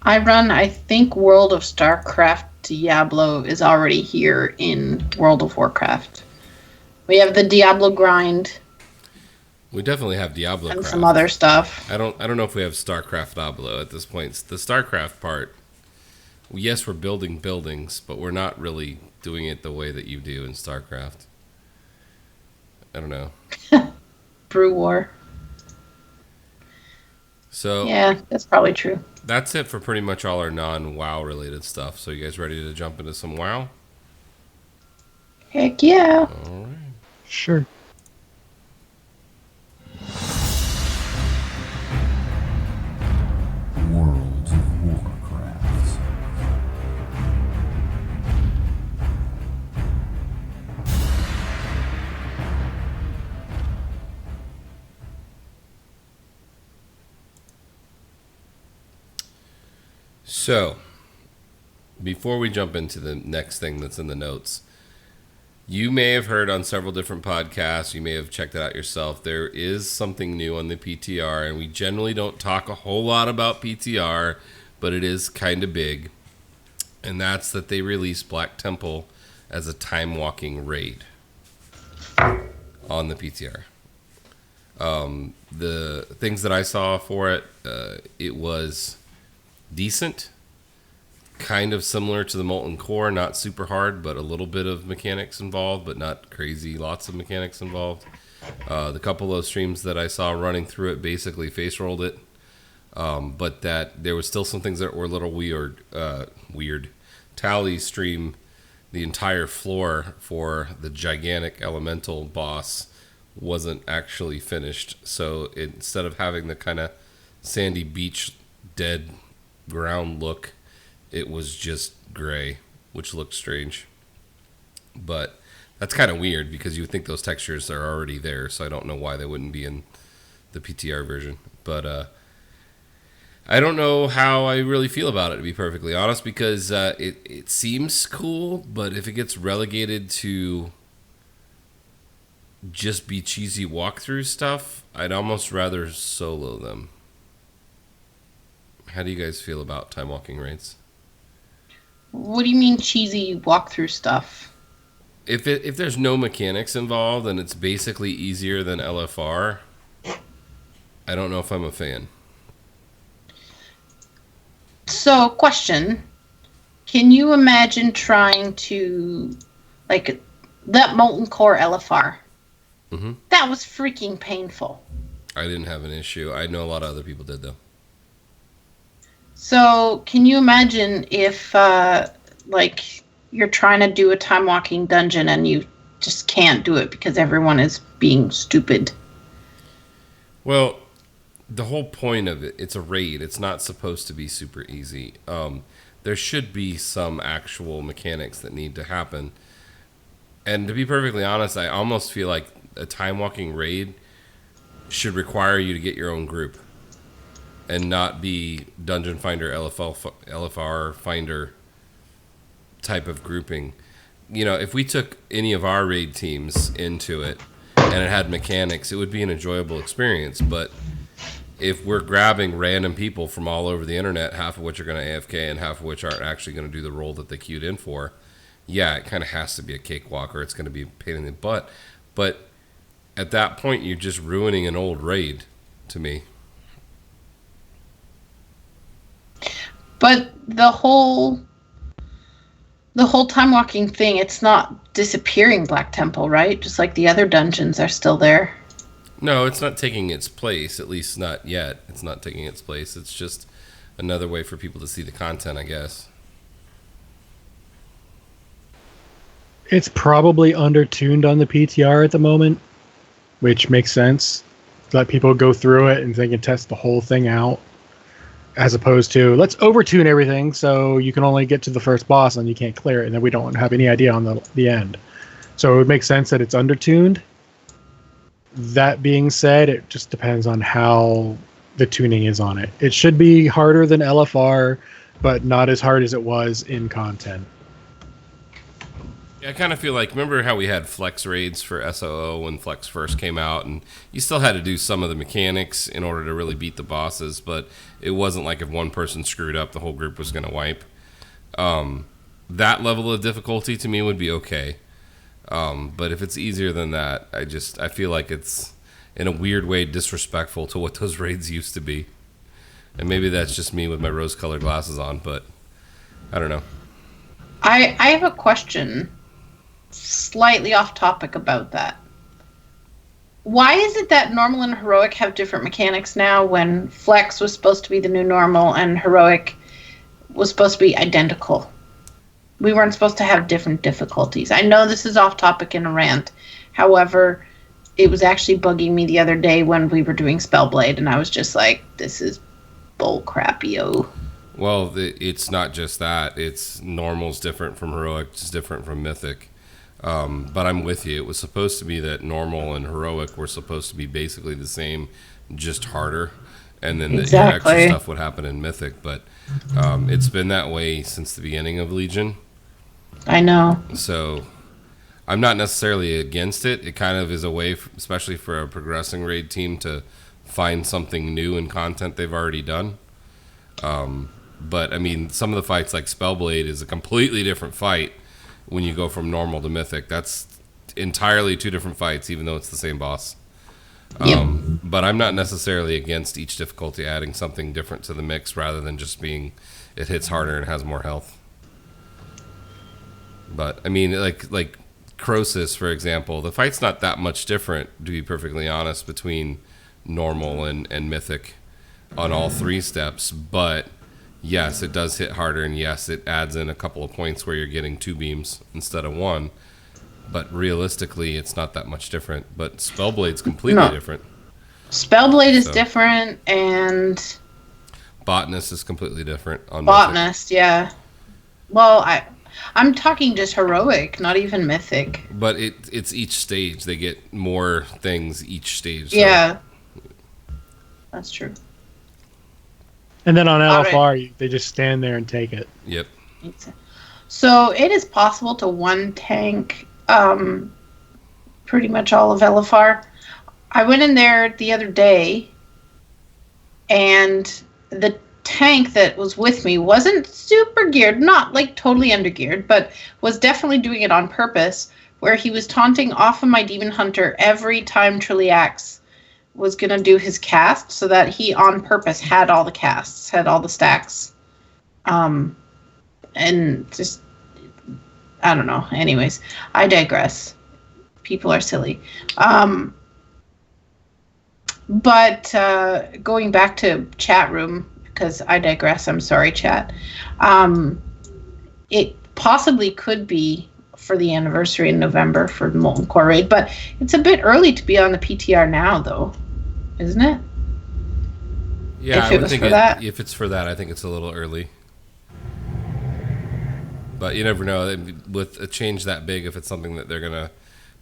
I think World of StarCraft Diablo is already here in World of Warcraft. We have the Diablo grind We definitely have Diablo and Craft. some other stuff. I don't know if we have StarCraft Diablo at this point. The StarCraft part, yes, we're building buildings, but we're not really doing it the way that you do in StarCraft. I don't know. Brew War. So Yeah, that's probably true. that's it for pretty much all our non-WoW related stuff. So you guys ready to jump into some WoW? Heck yeah. All right. Sure. World of Warcraft. So, before we jump into the next thing that's in the notes, you may have heard on several different podcasts, you may have checked it out yourself, there is something new on the PTR, and we generally don't talk a whole lot about PTR, but it is kind of big, and that's that they released Black Temple as a time-walking raid on the PTR. The things that I saw for it, it was decent, kind of similar to the Molten Core, not super hard, but a little bit of mechanics involved, but not crazy, lots of mechanics involved. The couple of streams that I saw running through it basically face rolled it, but that there was still some things that were a little weird. Tally stream the entire floor for the gigantic elemental boss wasn't actually finished, so instead of having the kind of sandy beach dead ground look, it was just gray, which looked strange. But that's kind of weird because you would think those textures are already there, so I don't know why they wouldn't be in the PTR version. But I don't know how I really feel about it, to be perfectly honest, because it seems cool, but if it gets relegated to just be cheesy walkthrough stuff, I'd almost rather solo them. How do you guys feel about time walking raids? What do you mean cheesy walkthrough stuff? If there's no mechanics involved and it's basically easier than LFR, I don't know if I'm a fan. So, question. Can you imagine trying to, like, that Molten Core LFR? Mm-hmm. That was freaking painful. I didn't have an issue. I know a lot of other people did, though. So, can you imagine if, like, you're trying to do a time walking dungeon and you just can't do it because everyone is being stupid? Well, the whole point of it, it's a raid. It's not supposed to be super easy. There should be some actual mechanics that need to happen. And to be perfectly honest, I almost feel like a time walking raid should require you to get your own group and not be Dungeon Finder, LFR Finder type of grouping. You know, if we took any of our raid teams into it and it had mechanics, it would be an enjoyable experience. But if we're grabbing random people from all over the internet, half of which are going to AFK and half of which aren't actually going to do the role that they queued in for, yeah, it kind of has to be a cakewalk or it's going to be a pain in the butt. But at that point, you're just ruining an old raid to me. But the whole time walking thing, it's not disappearing Black Temple, right? Just like the other dungeons are still there. No, it's not taking its place, at least not yet. It's not taking its place. It's just another way for people to see the content, I guess. It's probably undertuned on the PTR at the moment, which makes sense. Let people go through it and they can test the whole thing out, as opposed to let's overtune everything so you can only get to the first boss and you can't clear it, and then we don't have any idea on the end. So it would make sense that it's undertuned. That being said, it just depends on how the tuning is on it. It should be harder than LFR, but not as hard as it was in content. Yeah, I kind of feel like, remember how we had flex raids for SOO when Flex first came out, and you still had to do some of the mechanics in order to really beat the bosses, but it wasn't like if one person screwed up, the whole group was going to wipe. That level of difficulty to me would be okay. But if it's easier than that, I feel like it's, in a weird way, disrespectful to what those raids used to be. And maybe that's just me with my rose-colored glasses on, but I don't know. I have a question, slightly off topic about that. Why is it that normal and heroic have different mechanics now when flex was supposed to be the new normal and heroic was supposed to be identical? We weren't supposed to have different difficulties. I know this is off topic in a rant. However, it was actually bugging me the other day when we were doing Spellblade, and I was just like, this is bull crap, yo. Well, it's not just that. It's normal's different from heroic, it's different from mythic. But I'm with you. It was supposed to be that normal and heroic were supposed to be basically the same, just harder. And then the extra stuff would happen in mythic. But it's been that way since the beginning of Legion. I know. So I'm not necessarily against it. It kind of is a way, especially for a progressing raid team, to find something new in content they've already done. But I mean, some of the fights like Spellblade is a completely different fight when you go from normal to mythic. That's entirely two different fights, even though it's the same boss. Yep. But I'm not necessarily against each difficulty adding something different to the mix rather than just being it hits harder and has more health. But I mean, like Croesus, for example, the fight's not that much different, to be perfectly honest, between normal and mythic on all three steps. But yes, it does hit harder, and yes, it adds in a couple of points where you're getting 2 beams instead of 1. But realistically, it's not that much different. But Spellblade's completely different. Spellblade is different, and Botanist is completely different on Botanist, mythic. Yeah. Well, I'm talking just heroic, not even mythic. But it's each stage. They get more things each stage. Yeah. So. That's true. And then on LFR, they just stand there and take it. Yep. So it is possible to one tank pretty much all of LFR. I went in there the other day, and the tank that was with me wasn't super geared, not like totally undergeared, but was definitely doing it on purpose, where he was taunting off of my Demon Hunter every time Trilliax was going to do his cast, so that he on purpose had all the casts, had all the stacks. And just, I don't know. Anyways, I digress. People are silly. But going back to chat room, because I digress, I'm sorry, chat. It possibly could be for the anniversary in November for the Molten Core raid, but it's a bit early to be on the PTR now, though, isn't it? Yeah, I would think if it's for that, I think it's a little early. But you never know. With a change that big, if it's something that they're going to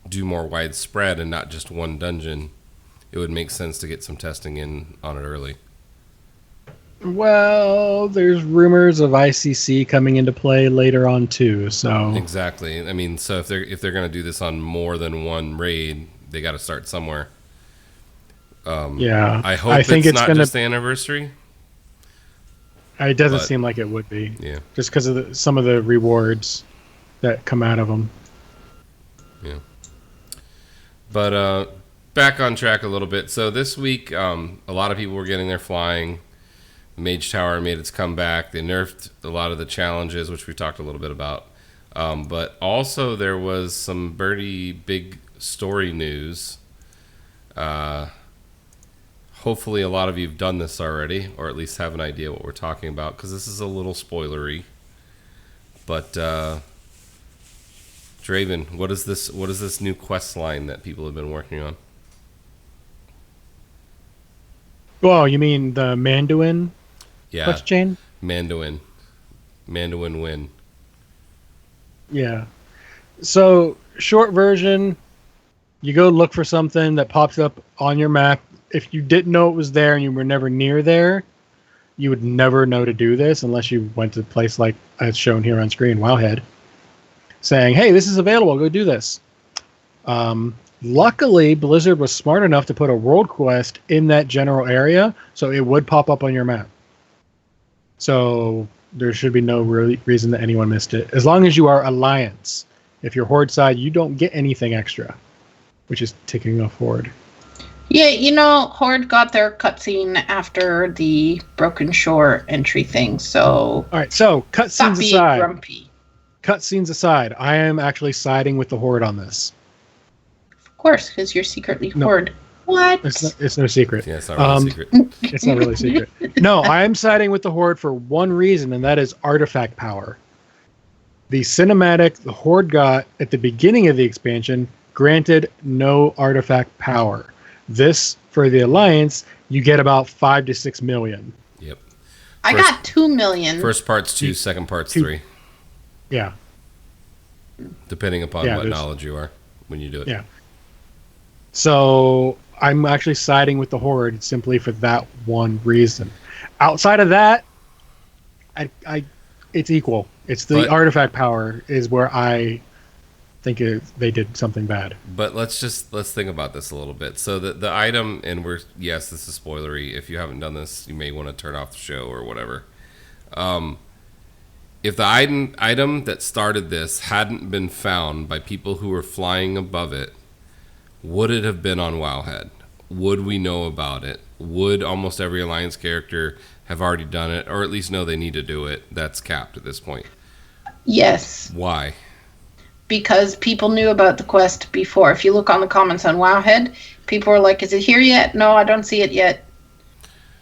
do more widespread and not just one dungeon, it would make sense to get some testing in on it early. Well, there's rumors of ICC coming into play later on too. So exactly. I mean, so if they're going to do this on more than one raid, they got to start somewhere. Yeah, I hope it's not just the anniversary. It doesn't seem like it would be. Yeah, just because of some of the rewards that come out of them. Yeah. But back on track a little bit. So this week, a lot of people were getting their flying. Mage Tower made its comeback. They nerfed a lot of the challenges, which we talked a little bit about. But also there was some pretty big story news. Hopefully a lot of you have done this already, or at least have an idea what we're talking about, because this is a little spoilery. But Draven, what is this new quest line that people have been working on? Well, you mean the Manduin Yeah, quest chain? Manduin win. Yeah. So, short version, you go look for something that pops up on your map. If you didn't know it was there and you were never near there, you would never know to do this unless you went to a place like, as shown here on screen, Wowhead, saying, hey, this is available, go do this. Luckily, Blizzard was smart enough to put a world quest in that general area, so it would pop up on your map. So there should be no reason that anyone missed it. As long as you are Alliance. If you're Horde side, you don't get anything extra, which is ticking off Horde. Yeah, Horde got their cutscene after the Broken Shore entry thing, so... All right, so stop cutscenes being aside. grumpy. Cutscenes aside, I am actually siding with the Horde on this. Of course, because you're secretly No. Horde. What? It's no secret. Yeah, it's not really secret. It's not really secret. No, I am siding with the Horde for one reason, and that is artifact power. The cinematic the Horde got at the beginning of the expansion granted no artifact power. This, for the Alliance, you get about 5 to 6 million. Yep. I got 2 million. First part's 2, second part's 2. 3. Yeah. Depending upon Yeah, what there's- knowledge you are when you do it. Yeah. So I'm actually siding with the Horde simply for that one reason. Outside of that, I it's equal. It's the But- artifact power is where I think they did something bad. But let's think about this a little bit. So the item, and yes, this is spoilery. If you haven't done this, you may want to turn off the show or whatever. If the item that started this hadn't been found by people who were flying above it, would it have been on Wowhead? Would we know about it? Would almost every Alliance character have already done it, or at least know they need to do it? That's capped at this point. Yes, Why? because people knew about the quest before. If you look on the comments on Wowhead, people were like, is it here yet? No, I don't see it yet.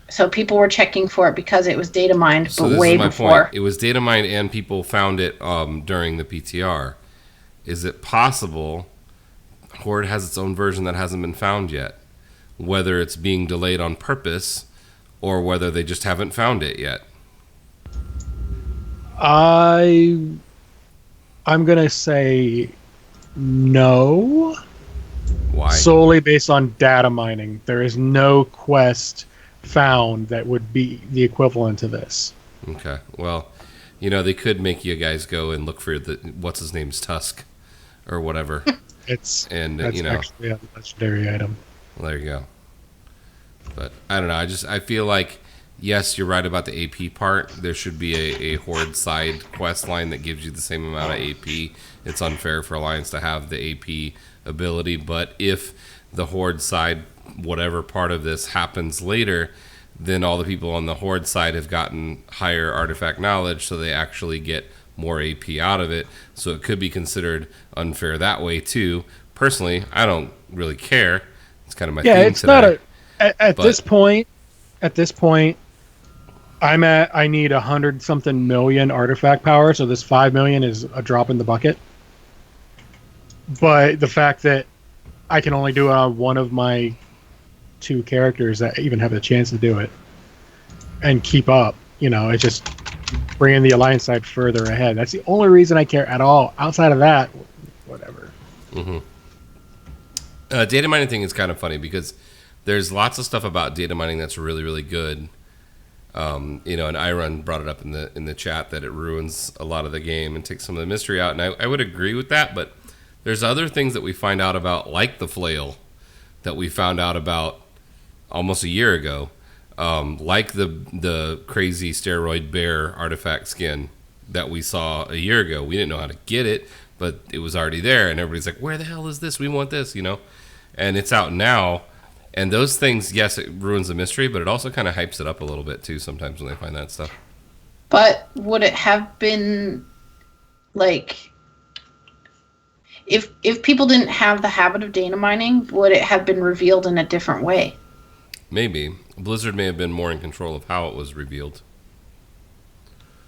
So people were checking for it because it was data mined, So but this way is my before. point. It was data mined, and people found it during the PTR. Is it possible Horde has its own version that hasn't been found yet? Whether it's being delayed on purpose, or whether they just haven't found it yet. I'm gonna say no. Why? Solely based on data mining. There is no quest found that would be the equivalent to this. Okay. Well, they could make you guys go and look for the what's his name's Tusk, or whatever. That's And actually a legendary item. Well, there you go. But I don't know. I feel like, yes, you're right about the AP part. There should be a Horde side quest line that gives you the same amount of AP. It's unfair for Alliance to have the AP ability. But if the Horde side, whatever part of this happens later, then all the people on the Horde side have gotten higher artifact knowledge, so they actually get more AP out of it. So it could be considered unfair that way too. Personally, I don't really care. It's kind of my theme It's today. not a at But- this point. At this point, I need 100 something million artifact power, so this 5 million is a drop in the bucket. But the fact that I can only do it on one of my 2 characters that even have a chance to do it and keep up, it's just bringing the Alliance side further ahead. That's the only reason I care at all. Outside of that, whatever. Mm-hmm. Data mining thing is kind of funny because there's lots of stuff about data mining that's really, really good. And Iron brought it up in the chat that it ruins a lot of the game and takes some of the mystery out. And I would agree with that, but there's other things that we find out about, like the flail, that we found out about almost a year ago, like the crazy steroid bear artifact skin that we saw a year ago. We didn't know how to get it, but it was already there, and everybody's like, where the hell is this? We want this, and it's out now. And those things, yes, it ruins the mystery, but it also kind of hypes it up a little bit too. Sometimes when they find that stuff. But would it have been like if people didn't have the habit of data mining, would it have been revealed in a different way? Maybe Blizzard may have been more in control of how it was revealed.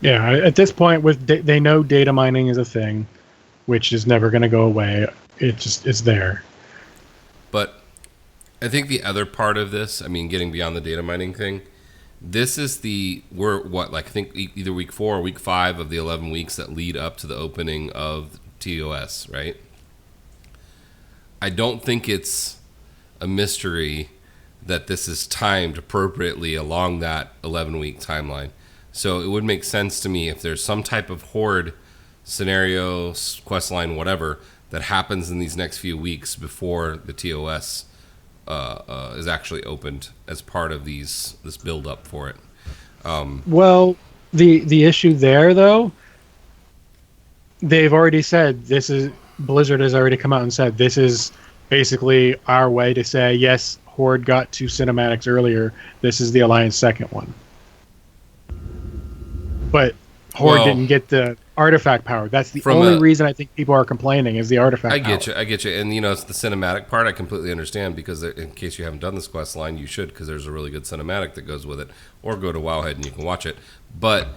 Yeah, at this point, they know data mining is a thing, which is never going to go away. It's there. But I think the other part of this, I mean, getting beyond the data mining thing, this is I think either week 4 or week 5 of the 11 weeks that lead up to the opening of TOS, right? I don't think it's a mystery that this is timed appropriately along that 11-week timeline. So it would make sense to me if there's some type of horde scenario, quest line, whatever, that happens in these next few weeks before the TOS is actually opened as part of this build up for it. Well, the issue there, though, they've already said Blizzard has already come out and said this is basically our way to say, yes, Horde got 2 cinematics earlier. This is the Alliance second one. But Horde didn't get the artifact power. That's the only reason I think people are complaining is the artifact power. I get you. And, it's the cinematic part I completely understand because in case you haven't done this quest line, you should because there's a really good cinematic that goes with it. Or go to Wowhead and you can watch it. But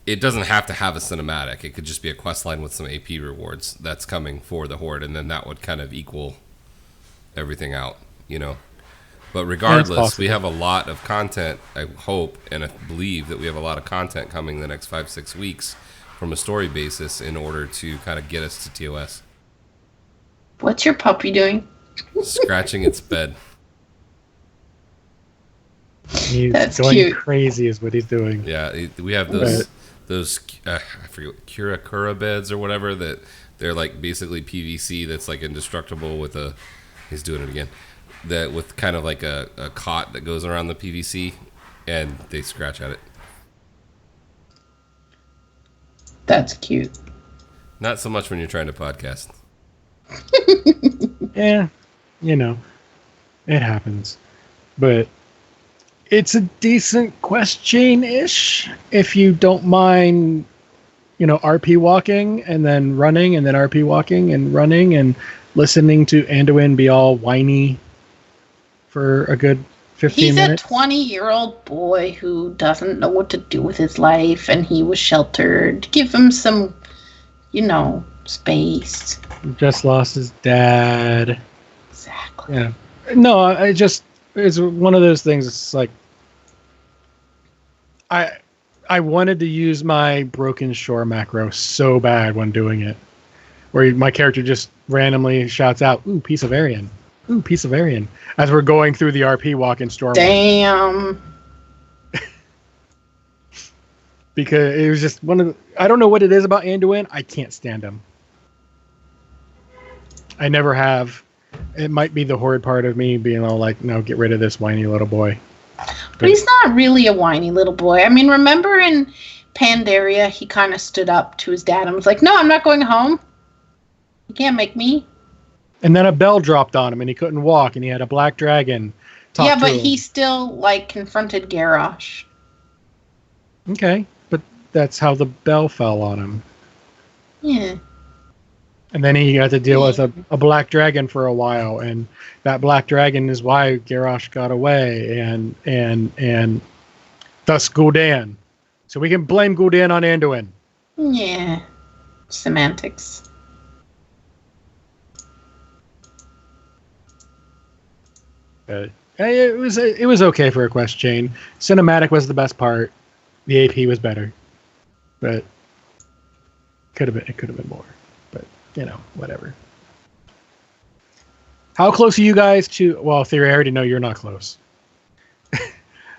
it doesn't have to have a cinematic. It could just be a quest line with some AP rewards that's coming for the Horde, and then that would kind of equal everything out, But regardless, we have a lot of content, I hope, and I believe that we have a lot of content coming the next 5-6 weeks from a story basis in order to kind of get us to TOS. What's your puppy doing? Scratching its bed. He's That's going cute. Crazy is what he's doing. Yeah, we have those I forget what, Kirakura beds or whatever that they're like basically PVC that's like indestructible with he's doing it again. That with kind of like a cot that goes around the PVC and they scratch at it. That's cute. Not so much when you're trying to podcast. Yeah, it happens. But it's a decent quest chain-ish if you don't mind, RP walking and then running and then RP walking and running and listening to Manduin be all whiny for a good 15 minutes. He's a 20-year-old boy who doesn't know what to do with his life, and he was sheltered. Give him some, space. Just lost his dad. Exactly. Yeah. No, it's one of those things. It's like I wanted to use my Broken Shore macro so bad when doing it, where my character just randomly shouts out, "Ooh, piece of Aryan. Ooh, piece of Aryan," as we're going through the RP walk in Storm. Damn. Because it was just I don't know what it is about Anduin. I can't stand him. I never have. It might be the Horde part of me being all like, no, get rid of this whiny little boy. But he's not really a whiny little boy. I mean, remember in Pandaria, he kind of stood up to his dad and was like, no, I'm not going home. You can't make me. And then a bell dropped on him and he couldn't walk and he had a black dragon talk Yeah, to but him. he still, confronted Garrosh. Okay, but that's how the bell fell on him. Yeah. And then he had to deal with a black dragon for a while, and that black dragon is why Garrosh got away, and thus Gul'dan. So we can blame Gul'dan on Anduin. Yeah. Semantics. It was okay for a quest chain. Cinematic was the best part. The AP was better, but it could have been more. But whatever. How close are you guys to? Well, Theory, I already know you're not close.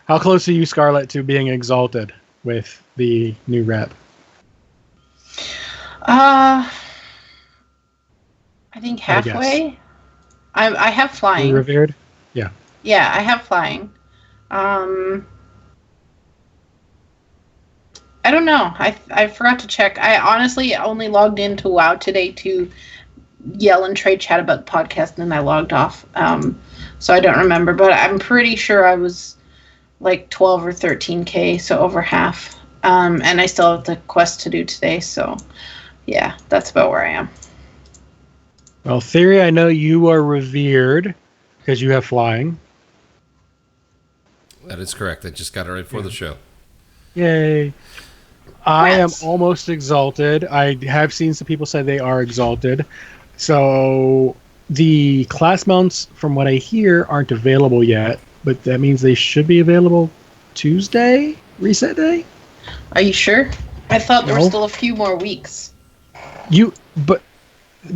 How close are you, Scarlet, to being exalted with the new rep? I think halfway. I have flying. Revered? Yeah. Yeah, I have flying. I don't know. I forgot to check. I honestly only logged into WoW today to yell and trade chat about the podcast, and then I logged off. So I don't remember, but I'm pretty sure I was like 12 or 13K, so over half. And I still have the quest to do today, so yeah, that's about where I am. Well, Theory, I know you are revered because you have flying. That is correct. I just got it right before the show. Yay. I am Congrats. almost exalted. I have seen some people say they are exalted. So the class mounts, from what I hear, aren't available yet, but that means they should be available Tuesday, reset day? Are you sure? I thought there were No. still a few more weeks. But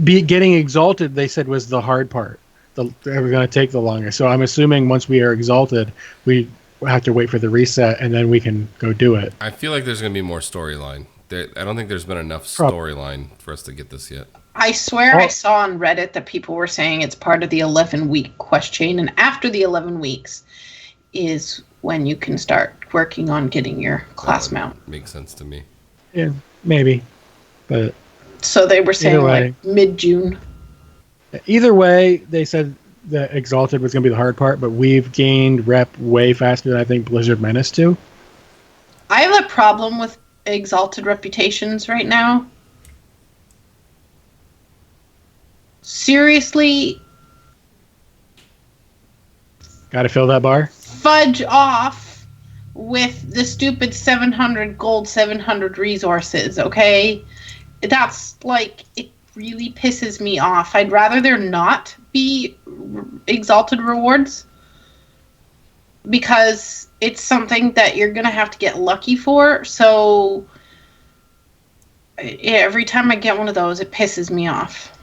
getting exalted, they said, was the hard part. They were going to take the longest. So I'm assuming once we are exalted, we have to wait for the reset, and then we can go do it. I feel like there's going to be more storyline. I don't think there's been enough Prob- storyline for us to get this yet. I swear I Oh. saw on Reddit that people were saying it's part of the 11-week quest chain, and after the 11 weeks is when you can start working on getting your class mount. Makes sense to me. Yeah, maybe. But So they were saying Either way. like mid-June. either way, they said that exalted was going to be the hard part, but we've gained rep way faster than I think Blizzard meant us to. I have a problem with exalted reputations right now. Seriously, Got to fill that bar? fudge off with the stupid 700 gold, 700 resources, okay? That's like, it really pisses me off. I'd rather there not be exalted rewards because it's something that you're going to have to get lucky for. So every time I get one of those, it pisses me off.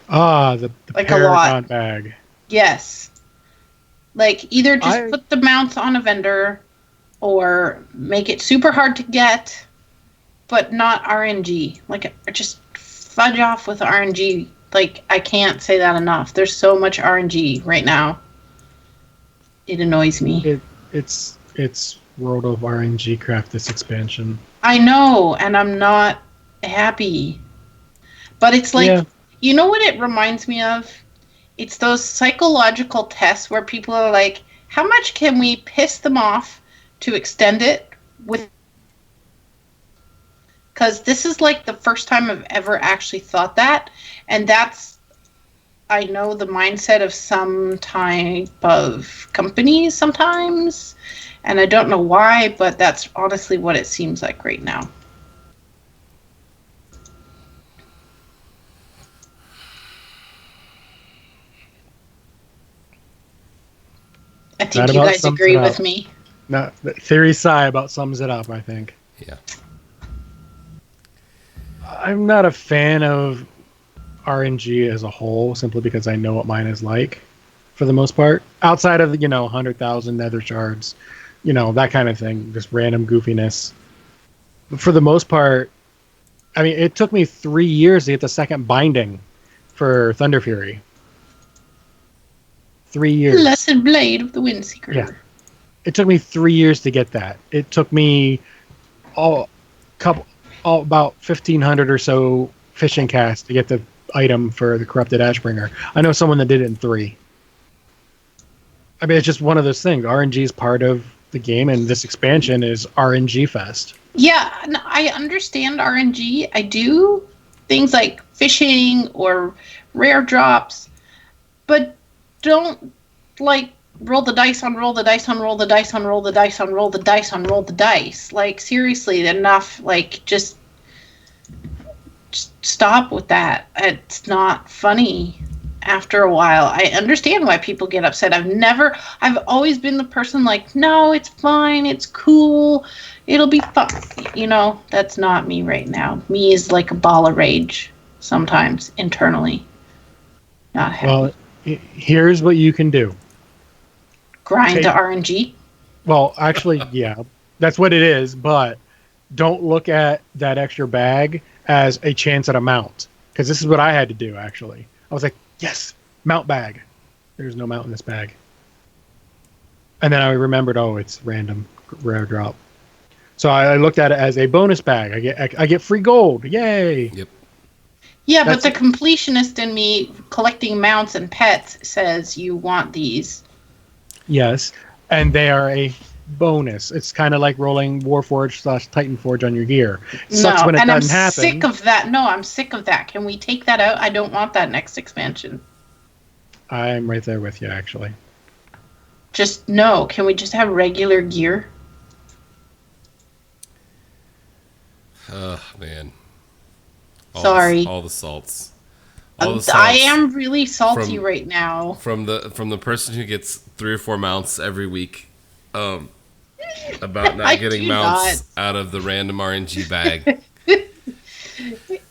Ah, the Like a lot. Paragon bag. Yes. Like, either just I- put the mounts on a vendor or make it super hard to get, but not RNG. Like, just fudge off with RNG. Like, I can't say that enough. There's so much RNG right now. It annoys me. It's World of RNG craft, this expansion. I know, and I'm not happy. But it's like, Yeah. you know what it reminds me of? It's those psychological tests where people are like, how much can we piss them off to extend it with? Because this is like the first time I've ever actually thought that. And that's, I know, the mindset of some type of companies sometimes. And I don't know why, but that's honestly what it seems like right now. I think That you about guys sums agree it with up. me. No, Theory Sigh about sums it up, I think. Yeah. I'm not a fan of RNG as a whole, simply because I know what mine is like, for the most part. Outside of, 100,000 nether shards, that kind of thing, just random goofiness. But for the most part, I mean, it took me 3 years to get the second binding for Thunder Fury. 3 years. Blessed Blade of the Windseeker. Yeah. It took me 3 years to get that. It took me about 1,500 or so fishing casts to get the item for the Corrupted Ashbringer. I know someone that did it in 3. I mean, it's just one of those things. RNG is part of the game, and this expansion is RNG fest. Yeah, and I understand RNG. I do things like fishing or rare drops, but don't like roll the dice on roll the dice on roll the dice on roll the dice on roll the dice on roll the dice. Like, seriously, enough. Like, just stop with that. It's not funny. After a while, I understand why people get upset. I've always been the person like, no, it's fine, it's cool, it'll be fun. That's not me right now. Me is like a ball of rage sometimes internally. Not happy. Well, here's what you can do. Grind take- the RNG. Well, actually, yeah, that's what it is, but don't look at that extra bag as a chance at a mount, because this is what I had to do, actually. I was like, yes, mount bag. There's no mount in this bag. And then I remembered, it's random rare drop. So I looked at it as a bonus bag. I get free gold. Yay. Yep. Yeah, but the completionist in me collecting mounts and pets says you want these. Yes, and they are a bonus. It's kind of like rolling Warforged/Titanforge on your gear. Sucks No, when it and I'm doesn't happen. sick of that. No, I'm sick of that. Can we take that out? I don't want that next expansion. I'm right there with you, actually. Just no. Can we just have regular gear? Oh man. Sorry. All the salts. I am really salty from- right now. From the person who gets 3 or 4 mounts every week, about I not getting do mounts out of the random RNG bag.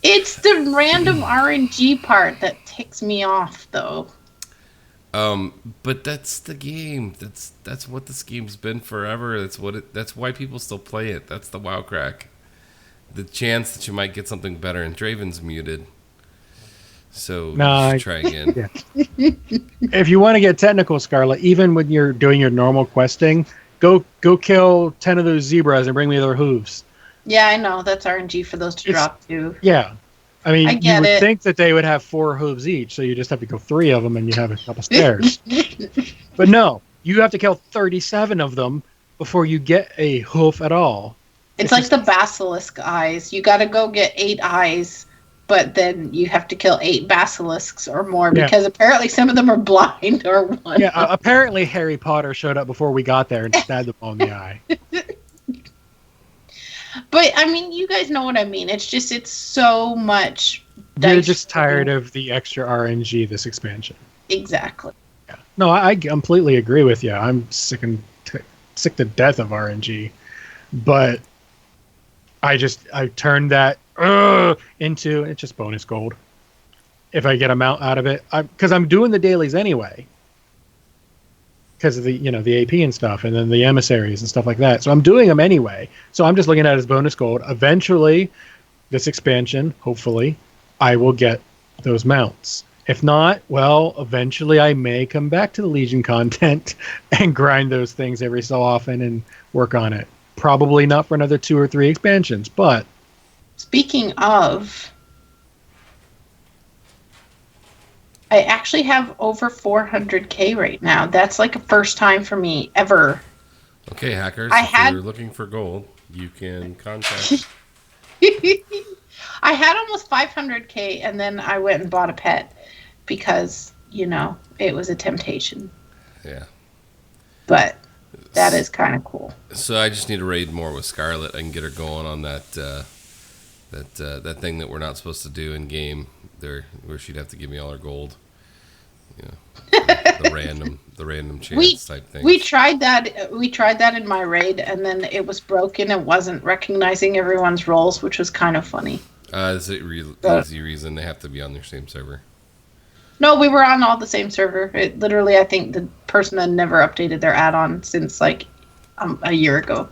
It's the random RNG part that ticks me off, though. But that's the game. That's what this game's been forever. That's why people still play it. That's the WoW crack. The chance that you might get something better, and Draven's muted. So you should try again. Yeah. If you want to get technical, Scarlet, even when you're doing your normal questing, go kill 10 of those zebras and bring me their hooves. Yeah, I know. That's RNG for those to drop, too. Yeah. I mean, I you get would it. think that they would have 4 hooves each, so you just have to kill 3 of them and you have a couple spares. But no, you have to kill 37 of them before you get a hoof at all. It's like the basilisk eyes. You got to go get 8 eyes, but then you have to kill 8 basilisks or more because apparently some of them are blind or one. Yeah, apparently Harry Potter showed up before we got there and stabbed them all in the eye. But I mean, you guys know what I mean. It's so much. You're just tired of the extra RNG this expansion. Exactly. Yeah. No, I completely agree with you. I'm sick to death of RNG, but I turned that into it's just bonus gold. If I get a mount out of it, because I'm doing the dailies anyway. Because of the AP and stuff, and then the emissaries and stuff like that. So I'm doing them anyway. So I'm just looking at it as bonus gold. Eventually, this expansion, hopefully, I will get those mounts. If not, well, eventually I may come back to the Legion content and grind those things every so often and work on it. Probably not for another 2 or 3 expansions, but... Speaking of... I actually have over 400k right now. That's like a first time for me ever. Okay, hackers, if you're looking for gold, you can contact... I had almost 500k, and then I went and bought a pet because, it was a temptation. Yeah. But that is kind of cool. So I just need to raid more with Scarlet. I can get her going on that thing that we're not supposed to do in game there, where she'd have to give me all her gold. The random chance type thing. We tried that in my raid, and then it was broken and wasn't recognizing everyone's roles, which was kind of funny. Is it easy reason they have to be on their same server? No, we were on all the same server. It literally, I think the person had never updated their add-on since like a year ago.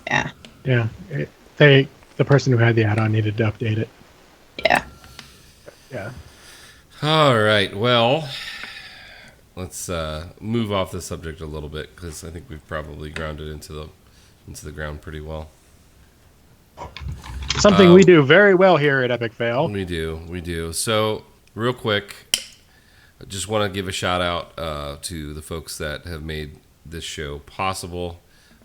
Yeah. Yeah. The person who had the add-on needed to update it. Yeah. Yeah. All right. Well, let's move off the subject a little bit because I think we've probably grounded into the ground pretty well. Something we do very well here at Epic Fail. We do. So, real quick, I just want to give a shout out to the folks that have made this show possible.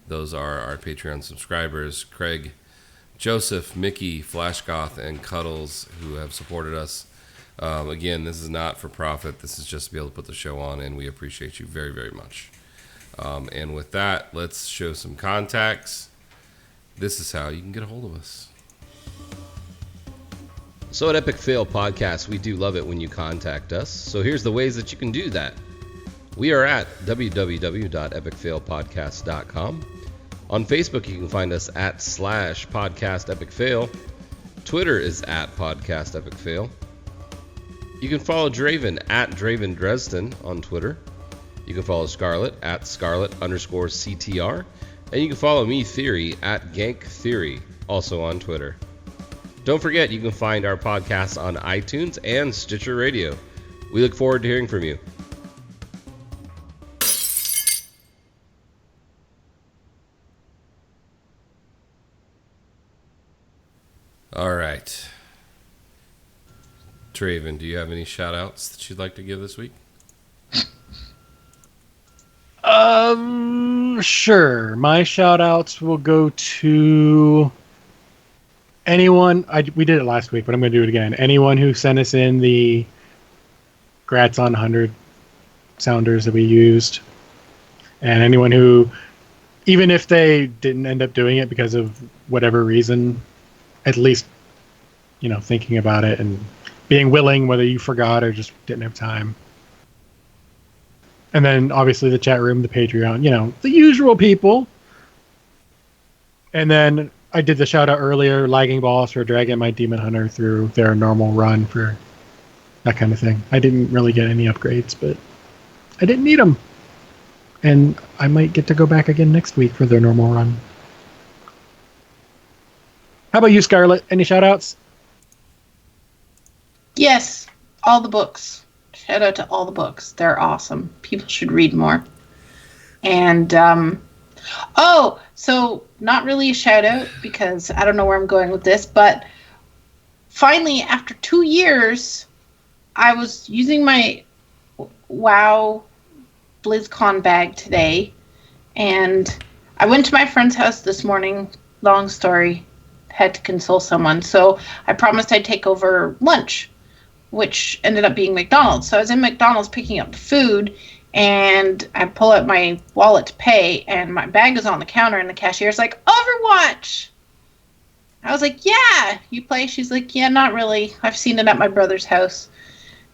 Those are our Patreon subscribers, Craig, Joseph, Mickey, Flashgoth, and Cuddles, who have supported us. Again, this is not for profit. This is just to be able to put the show on, and we appreciate you very, very much. And with that, let's show some contacts. This is how you can get a hold of us. So at Epic Fail Podcast, we do love it when you contact us. So here's the ways that you can do that. We are at www.epicfailpodcast.com. On Facebook, you can find us at /podcastepicfail. Twitter is at podcastepicfail. You can follow Draven at Draven Dresden on Twitter. You can follow Scarlet at Scarlet_CTR. And you can follow me, Theory, at Gank Theory, also on Twitter. Don't forget, you can find our podcast on iTunes and Stitcher Radio. We look forward to hearing from you. All right. Draven, do you have any shout outs that you'd like to give this week? Sure. My shout outs will go to anyone. We did it last week, but I'm going to do it again. Anyone who sent us in the Grats on 100 sounders that we used, and anyone who, even if they didn't end up doing it because of whatever reason, at least, thinking about it and being willing, whether you forgot or just didn't have time. And then obviously the chat room, the Patreon, the usual people. And then I did the shout out earlier, Lagging Balls for dragging my Demon Hunter through their normal run for that kind of thing. I didn't really get any upgrades, but I didn't need them. And I might get to go back again next week for their normal run. How about you, Scarlett? Any shout outs? Yes, all the books. Shout out to all the books. They're awesome. People should read more. And, so not really a shout out because I don't know where I'm going with this, but finally, after 2 years, I was using my WoW BlizzCon bag today, and I went to my friend's house this morning. Long story. Had to console someone. So I promised I'd take over lunch, which ended up being McDonald's. So I was in McDonald's picking up the food, and I pull out my wallet to pay, and my bag is on the counter, and the cashier's like, Overwatch! I was like, yeah, you play? She's like, yeah, not really. I've seen it at my brother's house.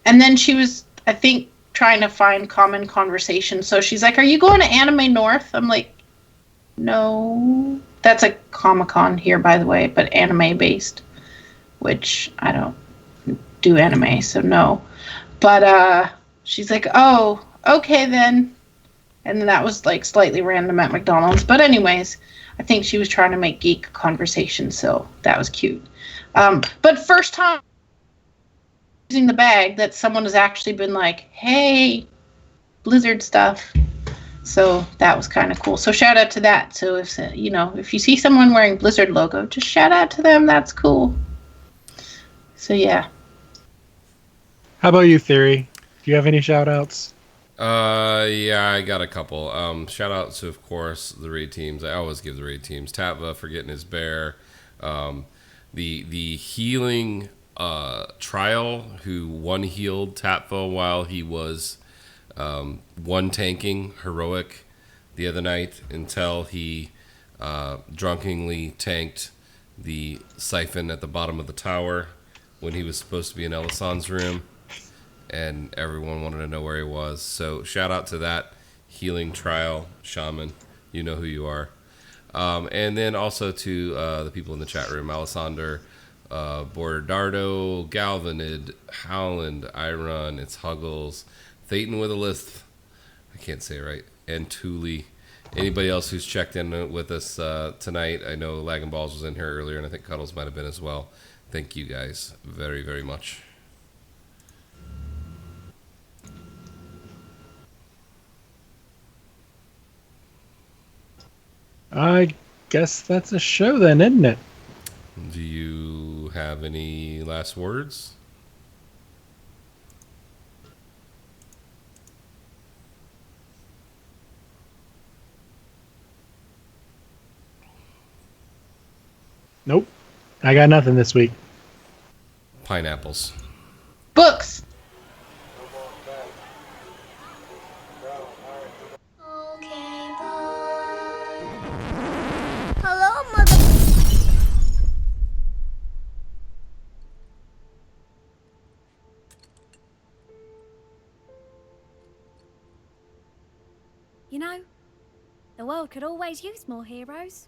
And then she was, I think, trying to find common conversation. So she's like, are you going to Anime North? I'm like, no. That's a Comic-Con here, by the way, but anime-based, which I don't do anime, so no. But she's like, oh, okay then. And then that was like slightly random at McDonald's. But anyways, I think she was trying to make geek conversation, so that was cute. But first time using the bag that someone has actually been like, hey, Blizzard stuff. So that was kind of cool. So shout out to that. So if you see someone wearing Blizzard logo, just shout out to them. That's cool. So yeah. How about you, Theory? Do you have any shout outs? Yeah, I got a couple. Shout out to, of course, the raid teams. I always give the raid teams. Tatva for getting his bear. The healing trial who one healed Tatva while he was one tanking heroic the other night until he drunkenly tanked the siphon at the bottom of the tower when he was supposed to be in Elisand's room, and everyone wanted to know where he was. So shout out to that healing trial shaman. You know who you are. And then also to the people in the chat room, Alessander, Bordardo, Galvanid, Howland, Iron, It's Huggles, Thetan with a lisp, I can't say it right, and Thule. Anybody else who's checked in with us tonight? I know Lagging Balls was in here earlier, and I think Cuddles might have been as well. Thank you guys very, very much. I guess that's a show then, isn't it? Do you have any last words? Nope. I got nothing this week. Pineapples. Books. Okay, bye. Hello, mother. You know, the world could always use more heroes.